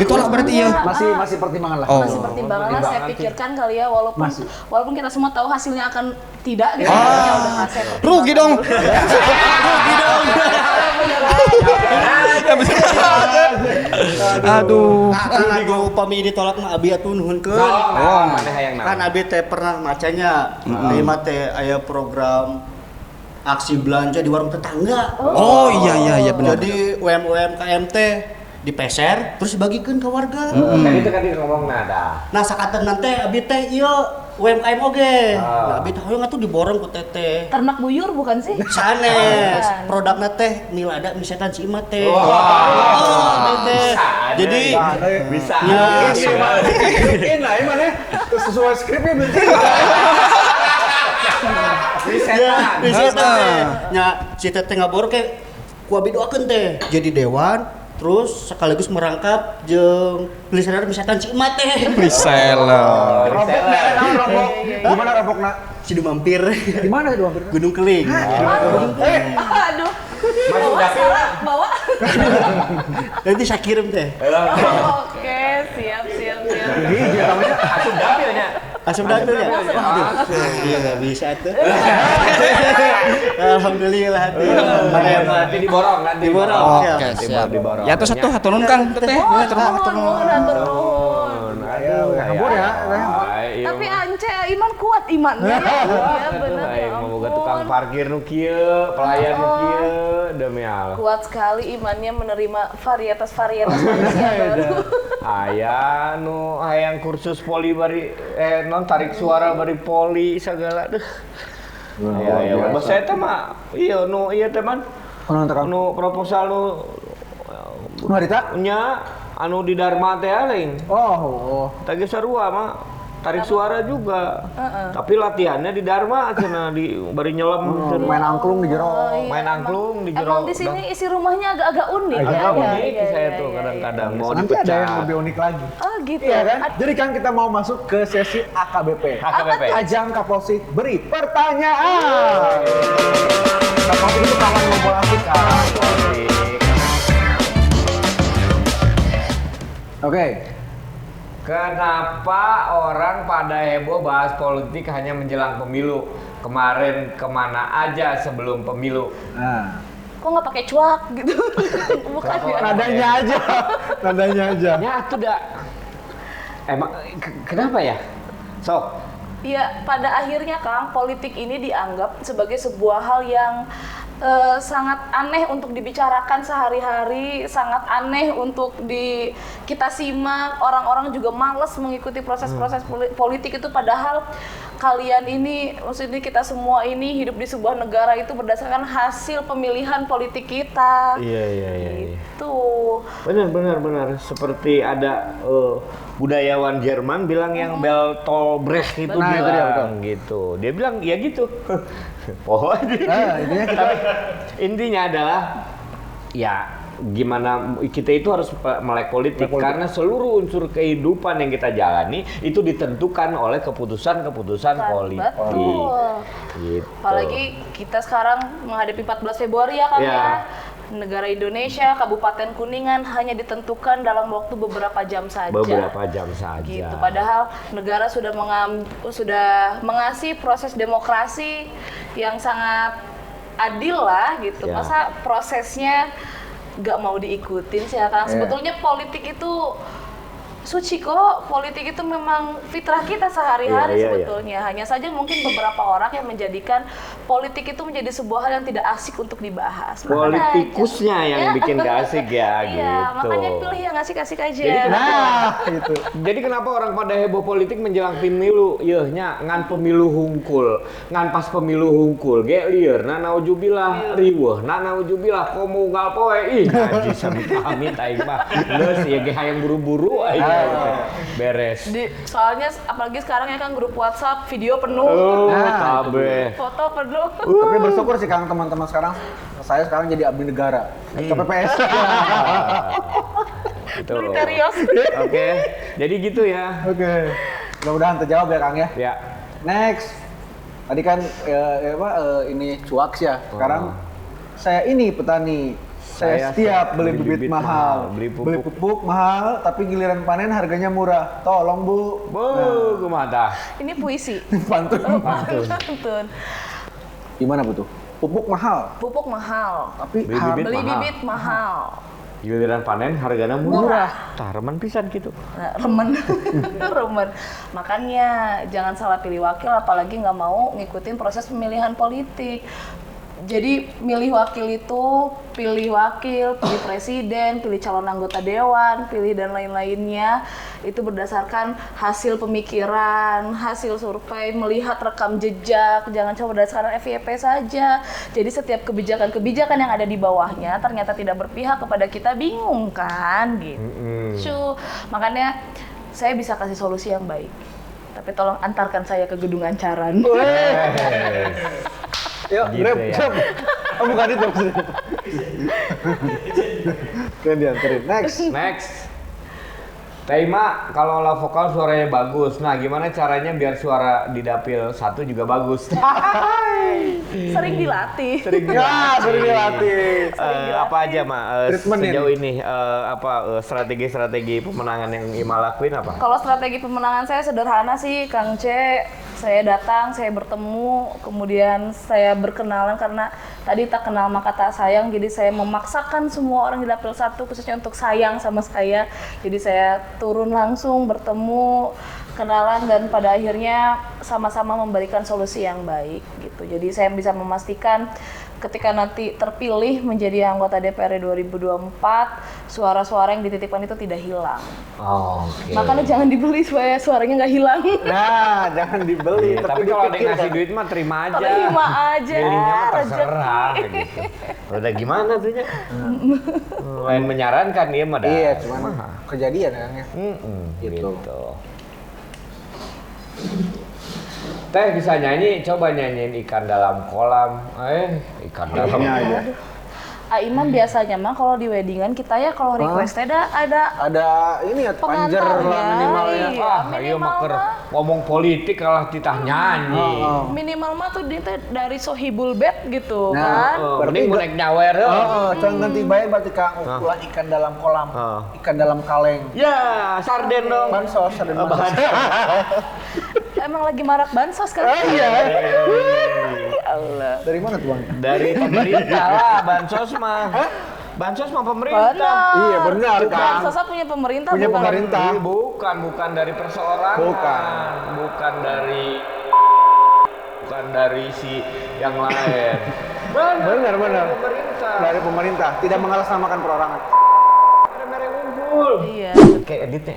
Ditolak berarti ya. Masih pertimbangan lah. Oh. Masih pertimbangan lah saya pikirkan kali ya walaupun kita semua tahu hasilnya akan tidak gitu. Ya udah nggak saya pertimbangkan. Rugi dong. Aduh. Aduh, pami ditolak mah abi atuh nuhunkeun. Mana hayang Kan abi teh pernah macanya, ieu mah teh aya program aksi belanja di warung tetangga. Oh iya benar. Jadi UMKM teh dipeser terus dibagikeun ke warga. Tadi itu kan ngomong nada. Nah sakatenan teh abi teh ieu UMKM oge. Nah abi teh hoyong atuh diborong ku teteh. Ternak buyur bukan sih? Sanes, Bukan. produkna teh milada misetan si imah teh. Wah. Teh. Jadi Bisa. Ya, Skripin lah mana sesuai skripnya berarti. Misetan teh. Nya si teteh ngabor ke ku abi doakeun teh jadi dewan terus sekaligus merangkap jeung listener misalkan si emat teh. Reseller. Robok robok. Gimana robokna? Cidu mampir. Di mana itu hampir? Gunung Keling. Aduh. Masuk Bawa dapil lah. bawa. Nanti saya kirim teh. Oke, siap. Iya namanya. Asup dapilnya. Asam dapilnya. Iya enggak bisa tuh. Alhamdulillah tuh. Nanti diborong. Diborong. Oke, siap. Ya terus satu hatunun Kang teteh. Turun. Ayo, Kabur ya. iya. Tapi ance iman kuat imannya ya. Iya bener ya Aing mau boga tukang ampun. parkir nu kieu, pelayan nu kieu, demi Allah. Kuat sekali imannya menerima varietas-varietas manusia baru. Aya nu hayang kursus poli bari non tarik suara bari poli segala deh. Ya, bahasa eta mah iya nu ieu teh man. Nu proposal nu Harita? nya anu di Dharma teh lain. Oh. Tadi sarua mah tarik suara juga. Tapi latihannya di Dharma cenah di bari nyelam cenah. Main angklung di jero. Main angklung di jero. Emang di sini isi rumahnya agak-agak unik ya. Agak Iya, unik iya, saya iya, tuh iya, kadang-kadang mau Nanti ada yang dipecah. lebih unik lagi. Oh gitu. Iya kan? Jadi kan kita mau masuk ke sesi AKBP. AKBP. Ajang Kapolsek beri pertanyaan. Kapolsek itu kawan ngobrol asik kan. Oke. Kenapa orang pada heboh bahas politik hanya menjelang pemilu? Kemarin kemana aja sebelum pemilu? Nah, Kok nggak pakai cuak gitu? Bukan ya. nadanya aja. Nadanya aja. Ya itu dah. Emang kenapa ya? Sok. Iya, pada akhirnya Kang, politik ini dianggap sebagai sebuah hal yang sangat aneh untuk dibicarakan sehari-hari, sangat aneh untuk kita simak. Orang-orang juga males mengikuti proses-proses politik itu, padahal kalian ini, maksudnya kita semua ini hidup di sebuah negara itu berdasarkan hasil pemilihan politik kita. Iya. Itu. Benar. Seperti ada budayawan Jerman bilang yang Bertolt itu Nah, itu dia, bilang gitu. Dia bilang ya gitu. Intinya kita Intinya adalah ya gimana kita itu harus melek politik karena seluruh unsur kehidupan yang kita jalani itu ditentukan oleh keputusan-keputusan politik. Betul. Gitu. Apalagi kita sekarang menghadapi 14 Februari ya Kang Ya. ya. Negara Indonesia, Kabupaten Kuningan hanya ditentukan dalam waktu beberapa jam saja. Beberapa jam saja. Gitu. Padahal negara sudah mengasih proses demokrasi yang sangat adil lah gitu. Ya. Masa prosesnya nggak mau diikutin sih ya Kang? Sebetulnya politik itu suci kok. Politik itu memang fitrah kita sehari-hari Iya. sebetulnya. Hanya saja mungkin beberapa orang yang menjadikan politik itu menjadi sebuah hal yang tidak asik untuk dibahas. Makanya Politikusnya yang Ya. bikin gak asik ya Iya, gitu. makanya pilih yang asik-asik aja. gitu. Jadi kenapa orang pada heboh politik menjelang pemilu? Yeuh nya ngan pemilu hungkul, ngan pas pemilu hungkul ge lieur na naujubillah riweuh, na naujubillah komungal poe. Ih, anjing amit-amit aing mah. Geus ieu ge hayang buru-buru aing. Beres. Soalnya apalagi sekarang ya kan grup WhatsApp video penuh, Kabeh. foto penuh. Tapi bersyukur sih Kang teman-teman sekarang. Saya sekarang jadi abdi negara. KPPS. Betul. Kriterios. Oke. Jadi gitu ya. Oke. Mudah-mudahan terjawab ya Kang ya. Ya. Next. Tadi kan ini cuaks ya. Sekarang saya ini petani. Saya setiap beli bibit mahal, beli beli pupuk. pupuk mahal, tapi giliran panen harganya murah. Tolong Bu. Kumaha tah? Ini puisi. Pantun. Pantun. Gimana Bu tuh? Pupuk mahal, Pupuk mahal. tapi Beli bibit Beli mahal. bibit mahal. Giliran panen harganya murah. Tah remen pisan gitu. Nah, remen. Remen. Makanya jangan salah pilih wakil, apalagi nggak mau ngikutin proses pemilihan politik. Jadi milih wakil itu, pilih wakil, pilih presiden, pilih calon anggota dewan, pilih dan lain-lainnya itu berdasarkan hasil pemikiran, hasil survei, melihat rekam jejak, jangan cuma berdasarkan FYP saja. Jadi setiap kebijakan-kebijakan yang ada di bawahnya ternyata tidak berpihak kepada kita, bingung kan gitu. Makanya saya bisa kasih solusi yang baik. Tapi tolong antarkan saya ke gedung Ancaran. Yuk, Gitu Grab, ya. Grab. Oh, bukan itu maksudnya. Kan dianterin. Next. Tema kalau olah vokal suaranya bagus. Nah, gimana caranya biar suara di dapil 1 juga bagus? Sering dilatih. Ya, sudah dilatih. Apa aja, Ma? Treatment Sejauh ini strategi-strategi pemenangan yang Ima lakuin apa? Kalau strategi pemenangan saya sederhana sih, Kang C. Saya datang, saya bertemu, kemudian saya berkenalan karena tadi tak kenal maka tak sayang, jadi saya memaksakan semua orang di dapil 1 khususnya untuk sayang sama saya. Jadi saya turun langsung bertemu, kenalan dan pada akhirnya sama-sama memberikan solusi yang baik gitu. Jadi saya bisa memastikan ketika nanti terpilih menjadi anggota DPRD 2024, suara-suara yang dititipkan itu tidak hilang. Oke. Makanya jangan dibeli supaya suaranya nggak hilang. Nah, jangan dibeli. Tapi kalau ada yang ngasih duit mah terima aja. Terima aja. Milihnya mah rezeki. terserah gitu. Udah gimana tuh nya? Lain menyarankan dia mah dah. Iya, cuman kejadian kan ya. Gitu. Teh bisa nyanyi, coba nyanyiin ikan dalam kolam. Ikan dalam aja. Aiman biasanya mah kalau di weddingan kita ya kalau request-nya ada Ada ini ya panjer lah pengantarnya. minimalnya. Iya, ayo minimal maker mah. ngomong politik kalah titah nyanyi. Minimal mah tuh dia teh dari Sohibul Bed gitu Nah, kan. Mending mau naik nyawer. Jangan ganti bayi berarti Kang ulah ikan dalam kolam, ikan dalam kaleng. Ya, sarden dong. Bansos ada Emang lagi marak bansos kan? Iya. Allah. Dari mana tuh Bang? Dari pemerintah lah, bansos mah. Bansos mah pemerintah. Benar. Iya, benar, Kang. Bansos punya pemerintah Punya bukan? pemerintah. Bukan dari perseorangan. Bukan dari si yang lain. Benar. Pemerintah. Dari pemerintah, tidak mengatasnamakan perorangan. Merek unggul. Iya. Kayak editnya.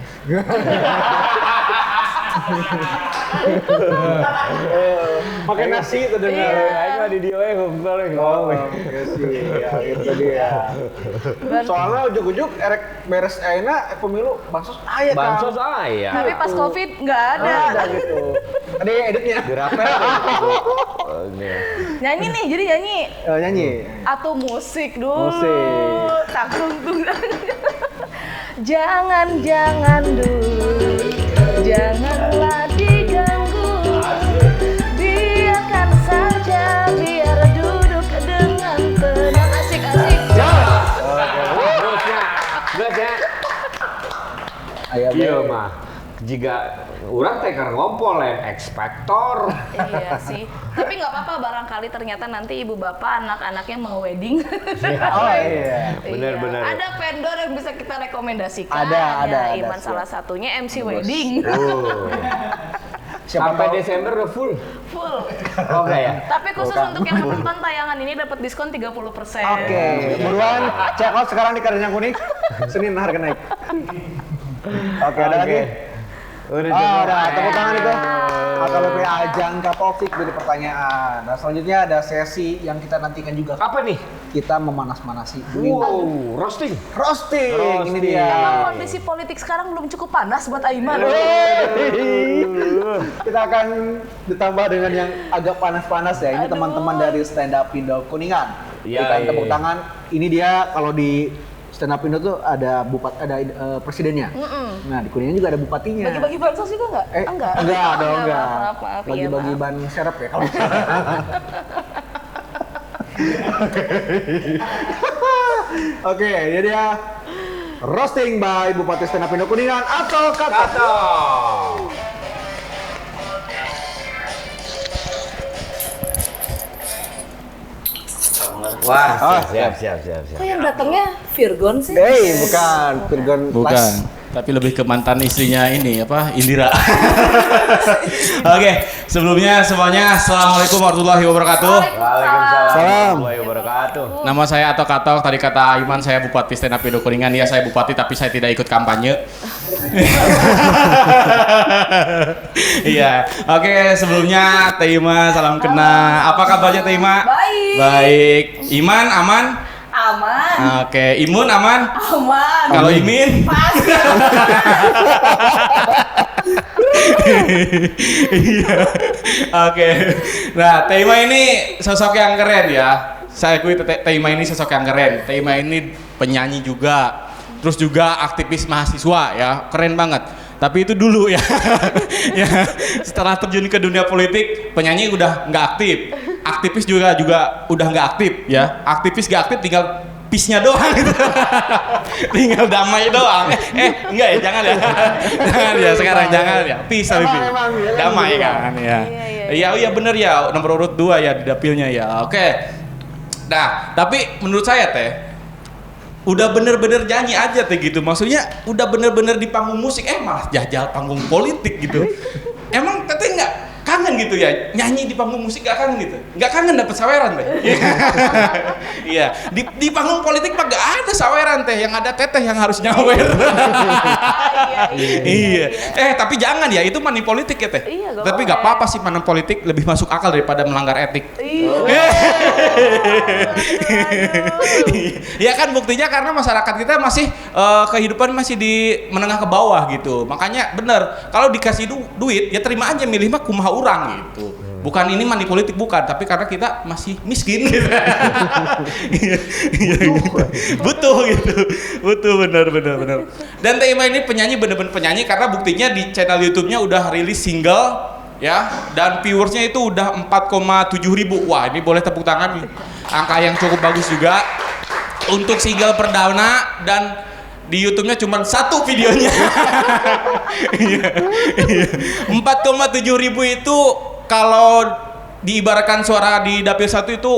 Pakai nasi itu dengar. Ayo di dia unggul. Ya, itu dia. Soalnya ujuk-ujuk erek beres ayeuna pemilu bansos aya Kang. Bansos ayah. Tapi pas Covid nggak ada. Ada gitu. Ada editnya. Dirapel. Nyanyi nih, jadi nyanyi. Nyanyi. Atau musik dulu. Musik. Tanggung. Jangan dulu. Janganlah diganggu. Biarkan saja, biar duduk dengan tenang. Asik-asik. Gus ya. Aya Iya mah. Jika urang teh keur ngompol lain ekspektor. Iya sih. Tapi nggak apa-apa, barangkali ternyata nanti ibu bapak anak-anaknya mau wedding. Oh iya. Benar. Ada vendor yang bisa kita rekomendasikan. Ada, Iman siap. salah satunya MC Wedding. Siapa Sampai tahu. Desember udah full. Full. Oh enggak ya? Tapi khusus untuk yang menonton tayangan ini dapat diskon 30%. Oke, buruan check out sekarang di Kardinal Kuning. Senin harga naik. Oke, ada lagi? Udah, tepuk tangan itu. AKBP Ajang Kapolsek dari pertanyaan. Nah, selanjutnya ada sesi yang kita nantikan juga. Apa nih? Kita memanas-manasi. Wow, roasting. Roasting, ini dia. Emang kondisi politik sekarang belum cukup panas buat Aiman. Kita akan ditambah dengan yang agak panas-panas ya. Ini teman-teman dari Stand Up Indo Kuningan. Iya, Kita iya, tepuk iya. tangan. Ini dia kalau di Stand Up Indo tuh ada presidennya. Nah, di Kuningan juga ada bupatinya. Bagi-bagi bansos juga nggak? Enggak. Enggak dong, enggak. Maaf. Bagi-bagi Iya, ban serep ya kalau Oke, jadi ya roasting by Bupati Stand Up Indo Kuningan atau Kato. Wah, siap. Kok yang datangnya Virgon sih? Bukan Virgon Bukan, Plus. tapi lebih ke mantan istrinya ini apa Indira. Oke, sebelumnya semuanya assalamualaikum warahmatullahi wabarakatuh. Waalaikumsalam Salam. warahmatullahi wabarakatuh. Nama saya Atok Katok. Tadi kata Iman saya Bupati Stand Up Indo Kuningan. Ya saya Bupati tapi saya tidak ikut kampanye. Iya. Oke, sebelumnya Teima salam kenal. Apa kabarnya Teima? Baik. Baik. Iman aman? Aman. Oke, Imun aman? Aman. Kalau Imin? Pasti. Iya. Oke. Nah, Teima ini sosok yang keren ya. Saya akui Teima ini sosok yang keren. Teima ini penyanyi juga. Terus juga aktivis mahasiswa ya. Keren banget. Tapi itu dulu ya. Ya, setelah terjun ke dunia politik, penyanyi udah nggak aktif. Aktivis juga udah nggak aktif ya. Aktivis nggak aktif tinggal peace-nya doang gitu. Tinggal damai doang. Enggak ya, jangan ya. Jangan ya sekarang, jangan ya. Peace tapi Emang, ya, damai juga. kan ya. Iya. Iya bener ya, nomor urut 2 ya di dapilnya ya. Oke. Nah, tapi menurut saya Teh, udah bener-bener nyanyi aja teh gitu, maksudnya udah bener-bener di panggung musik malah jajal panggung politik gitu. Emang teteh nggak kangen gitu ya nyanyi di panggung musik, nggak kangen gitu? Nggak kangen dapet saweran teh? Iya, di panggung politik mah nggak ada saweran teh, yang ada teteh yang harus nyawer. Iya. Tapi jangan ya, itu money politik ya teh. Iya, tapi nggak apa-apa sih, money politik lebih masuk akal daripada melanggar etik. Ya kan buktinya karena masyarakat kita masih kehidupan masih di menengah ke bawah gitu. Makanya bener kalau dikasih duit ya terima aja, milih mah kumaha urang gitu. Bukan ini money politik, bukan, tapi karena kita masih miskin gitu. Butuh gitu. Butuh bener. Dan Teh Ima ini penyanyi, bener-bener penyanyi karena buktinya di channel YouTube-nya udah rilis single ya, dan viewersnya itu udah 4,7 ribu. Wah, ini boleh tepuk tangan nih, angka yang cukup bagus juga untuk single perdana, dan di YouTube-nya cuma 1 videonya. 4,7 ribu itu kalau diibaratkan suara di Dapil 1 itu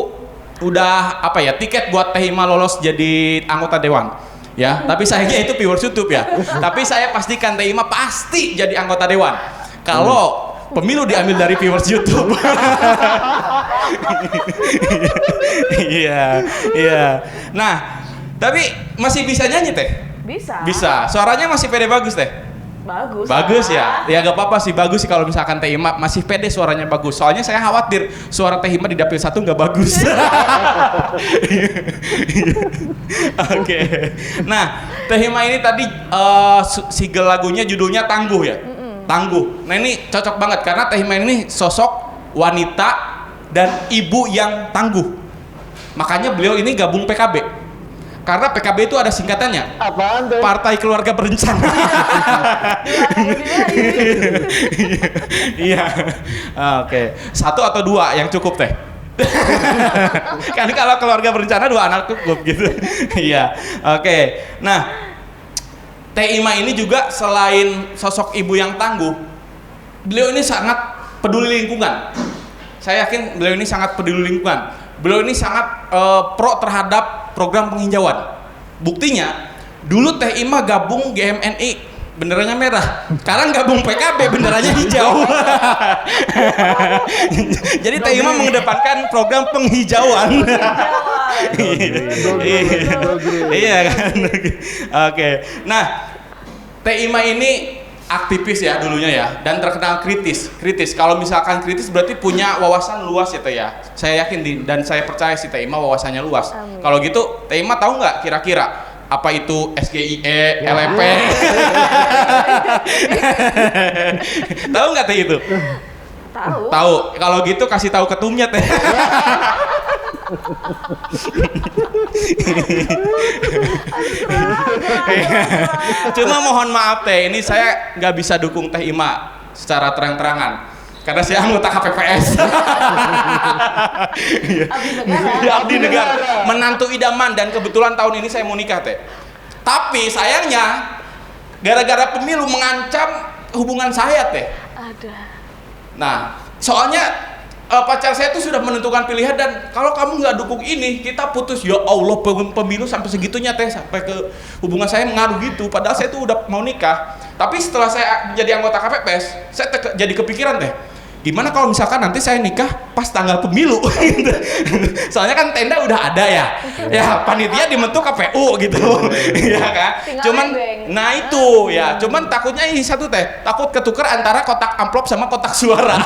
udah apa ya, tiket buat Teh Ima lolos jadi anggota dewan ya. Tapi sayangnya itu viewers YouTube ya. Tapi saya pastikan Teh Ima pasti jadi anggota dewan kalau pemilu diambil dari viewers YouTube. Iya. Nah, tapi masih bisa nyanyi Teh? Bisa. Suaranya masih pede bagus Teh? Bagus ya. Ya gak apa-apa sih, bagus sih kalau misalkan Teh Ima masih pede suaranya bagus. Soalnya saya khawatir suara Teh Ima di Dapil 1 gak bagus. Oke. Nah, Teh Ima ini tadi single lagunya judulnya Tangguh ya. Tangguh. Nah ini cocok banget karena Teh Ima ini sosok wanita dan ibu yang tangguh. Makanya beliau ini gabung PKB. Karena PKB itu ada singkatannya. Apaan tuh? Partai Keluarga Berencana. Iya. Oke. 1 atau 2 yang cukup Teh? Kan kalau keluarga berencana 2 anak cukup gitu. Iya. Oke. Nah, Teh Ima ini juga selain sosok ibu yang tangguh, beliau ini sangat peduli lingkungan. Saya yakin beliau ini sangat peduli lingkungan. Beliau ini sangat pro terhadap program penghijauan. Buktinya, dulu Teh Ima gabung GMNI, benderanya merah. Sekarang gabung PKB, benderanya hijau. Jadi Teh Ima mengedepankan program penghijauan. Iya kan. Oke. Nah, Teh Ima ini aktivis ya dulunya ya, dan terkenal kritis. Kalau misalkan kritis berarti punya wawasan luas ya Teh ya. Saya yakin dan saya percaya si Teh Ima wawasannya luas. Kalau gitu Teh Ima tahu nggak kira-kira apa itu SGIE, LMP? Tahu nggak Teh itu? Tahu. Kalau gitu kasih tahu ketumnya Teh. Cuma mohon maaf Teh, ini saya nggak bisa dukung Teh Ima secara terang-terangan karena saya anggota KPPS. Abdi negara, menantu idaman, dan kebetulan tahun ini saya mau nikah Teh. Tapi sayangnya gara-gara pemilu mengancam hubungan saya Teh. Nah, soalnya pacar saya itu sudah menentukan pilihan, dan kalau kamu nggak dukung ini kita putus. Ya Allah, pemilu sampai segitunya Teh, sampai ke hubungan saya mengaruh gitu, padahal saya tuh udah mau nikah. Tapi setelah saya jadi anggota KPPS, saya jadi kepikiran Teh, gimana kalau misalkan nanti saya nikah pas tanggal pemilu. Soalnya kan tenda udah ada ya, ya panitia dibentuk KPU gitu. Ya kan, cuman nah itu ya, cuman takutnya ini satu Teh, takut ketuker antara kotak amplop sama kotak suara.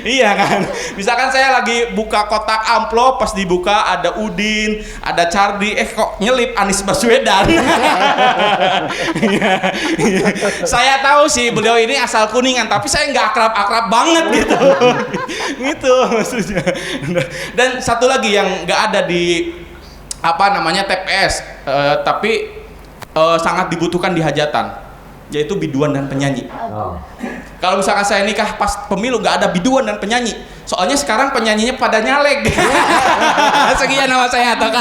Iya kan, misalkan saya lagi buka kotak amplop, pas dibuka ada Udin, ada Cardi, kok nyelip Anies Baswedan. Saya tahu sih beliau ini asal Kuningan, tapi saya nggak akrab-akrab banget gitu. Gitu maksudnya. Dan satu lagi yang nggak ada di TPS, tapi sangat dibutuhkan di hajatan, yaitu biduan dan penyanyi. Kalau misalkan saya nikah pas pemilu nggak ada biduan dan penyanyi, soalnya sekarang penyanyinya pada nyaleg. Sekian nama saya Tok.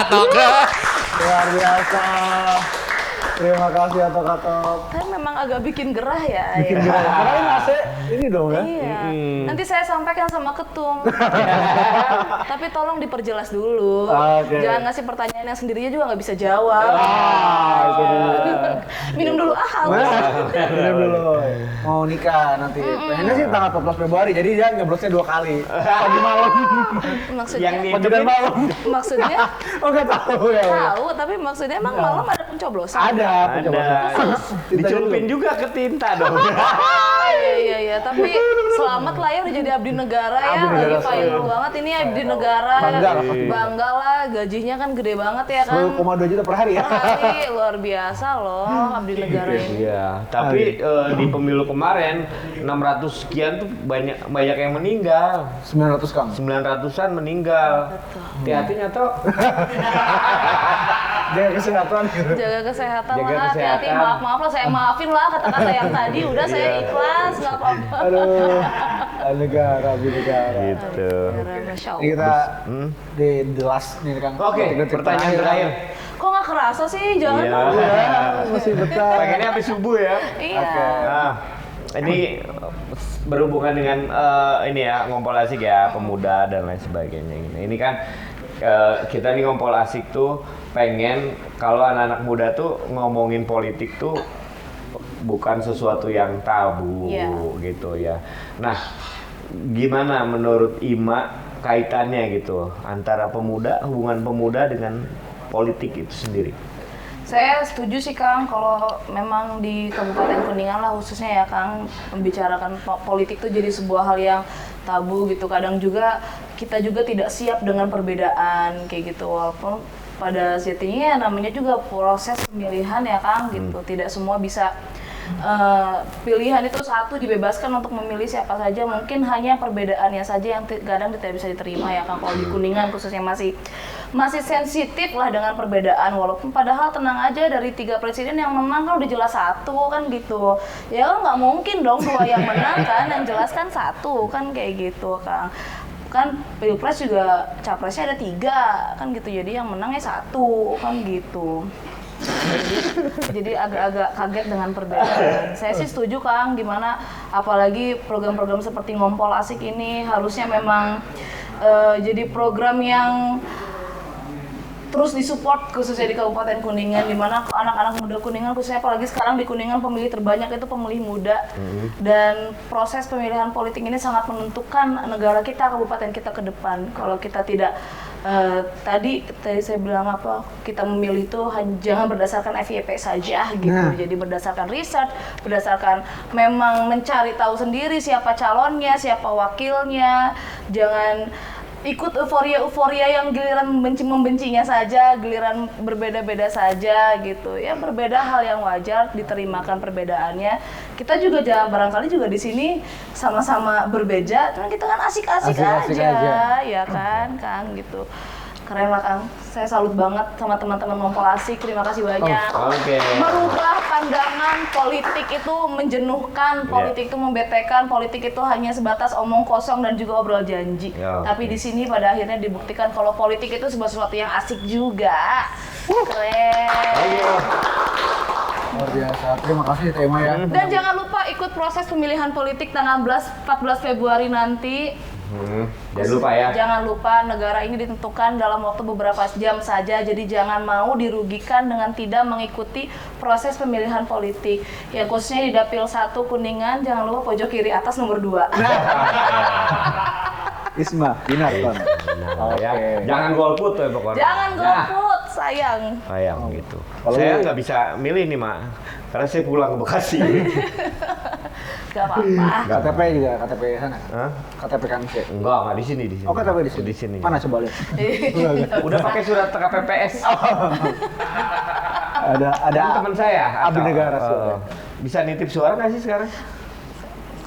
Luar biasa. Terima kasih Atok. Kan memang agak bikin gerah ya. Bikin ya. gerah. Karena ini AC ini dong ya. Iya. Nanti saya sampaikan sama ketum. Tapi tolong diperjelas dulu. Oke. Jangan ngasih pertanyaan yang sendirinya juga nggak bisa jawab. Itu dia. Minum dulu haus. Minum dulu. Mau nikah nanti. Pengennya sih tanggal 14 Februari. Jadi dia nyoblosnya 2 kali. Pagi malam. Maksudnya? Pagi dan malam. Maksudnya? Oh nggak tahu ya. Tahu, tapi maksudnya emang malam ada pencoblosan. Ada pencoblosan. Dicelupin juga ke tinta dong. Iya. Tapi selamat lah ya udah jadi abdi negara ya. Abdi negara Lagi viral banget ini abdi negara. Bangga lah. Bangga lah. Gajinya kan gede banget ya kan. 10,2 juta per hari ya. Per hari, luar biasa loh abdi negara ini. Iya, tapi di pemilu kemarin 600 sekian tuh banyak yang meninggal. 900 Kang. 900-an meninggal. Hati-hatinya toh. Jaga kesehatan. Jaga kesehatan Jaga lah, hati-hati. kesehatan. Maaf lah, saya maafin lah kata-kata yang tadi. Udah saya ikhlas, nggak apa-apa. Aduh. Negara, abdi negara. Gitu. Masya Ini Allah. kita di the last nih Kang. Oke, Detik-detik pertanyaan terakhir. Kok nggak kerasa sih? Jangan Iya. dong. Masih betah. Pengennya habis subuh ya. Iya. Nah, ini berhubungan dengan ini ya, ngompol asik ya, pemuda dan lain sebagainya. Ini kan kita nih ngompol asik tuh pengen kalau anak-anak muda tuh ngomongin politik tuh bukan sesuatu yang tabu gitu ya. Nah, gimana menurut Ima kaitannya gitu antara pemuda, hubungan pemuda dengan politik itu sendiri? Saya setuju sih Kang, kalau memang di Kabupaten Kuningan lah khususnya ya Kang, membicarakan politik itu jadi sebuah hal yang tabu gitu. Kadang juga kita juga tidak siap dengan perbedaan kayak gitu, walaupun pada setinya namanya juga proses pemilihan ya Kang gitu. Tidak semua bisa pilihan itu satu dibebaskan untuk memilih siapa saja, mungkin hanya perbedaannya saja yang kadang tidak bisa diterima ya Kang. Kalau di Kuningan khususnya masih sensitif lah dengan perbedaan, walaupun padahal tenang aja dari 3 presiden yang menang kan udah jelas satu kan gitu ya kan, nggak mungkin dong 2 yang menang kan, yang jelas kan satu kan kayak gitu Kang. Kan pilpres juga capresnya ada 3 kan gitu, jadi yang menangnya 1 kan gitu. Jadi agak-agak kaget dengan perbedaan. Saya sih setuju Kang, dimana apalagi program-program seperti Ngompol Asik ini harusnya memang jadi program yang terus disupport khususnya di Kabupaten Kuningan, di mana anak-anak muda Kuningan khususnya, apalagi sekarang di Kuningan pemilih terbanyak itu pemilih muda. Dan proses pemilihan politik ini sangat menentukan negara kita, kabupaten kita ke depan. Kalau kita tidak tadi saya bilang apa, kita memilih itu jangan berdasarkan FYP saja gitu. Jadi berdasarkan riset, berdasarkan memang mencari tahu sendiri siapa calonnya, siapa wakilnya. Jangan ikut euforia yang giliran membencinya saja, giliran berbeda-beda saja gitu ya. Berbeda hal yang wajar, diterimakan perbedaannya. Kita juga barangkali juga di sini sama-sama berbeda, cuman kita kan asik-asik aja ya kan Kang gitu. Keren lah Kang, saya salut banget sama teman-teman Ngompol Asik, terima kasih banyak. Merubah pandangan politik itu menjenuhkan, politik itu membetekan, politik itu hanya sebatas omong kosong dan juga obrol janji. Tapi di sini pada akhirnya dibuktikan kalau politik itu sesuatu yang asik juga. Keren. Luar biasa, terima kasih Tema ya. Dan jangan lupa ikut proses pemilihan politik tanggal 14 Februari nanti. Jangan lupa ya. Jangan lupa, negara ini ditentukan dalam waktu beberapa jam saja, jadi jangan mau dirugikan dengan tidak mengikuti proses pemilihan politik. Ya khususnya di Dapil 1 Kuningan, jangan lupa pojok kiri atas nomor 2. Isma, Binar Ton. Ya. Jangan golput ya pokoknya. Jangan golput, sayang. Sayang gitu. Saya nggak bisa milih nih Mak, karena saya pulang ke Bekasi. Gak apa-apa. KTP juga, KTP sana. Hah? KTP Kang C. Enggak di sini. Oh, KTP di sini. Di sini. Mana coba lihat. Udah pakai surat KPPS. Ada Ini teman saya. abdi negara sih. Bisa nitip suara nggak sih sekarang?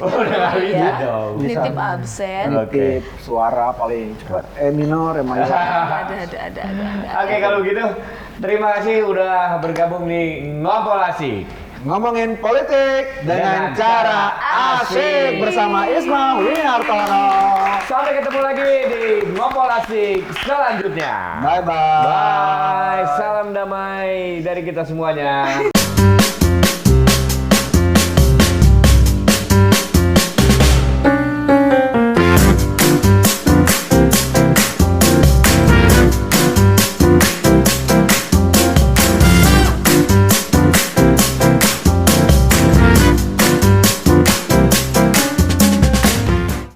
Oh, udah nggak bisa dong. Nitip absen. Nitip suara paling cepat. Minor, mayor. Ada. Oke, kalau gitu terima kasih udah bergabung di Ngompol Asik. Ngomongin politik dengan cara asik bersama Isma Winartono. Sampai ketemu lagi di Ngompol Asik selanjutnya. Bye bye. Bye. Salam damai dari kita semuanya.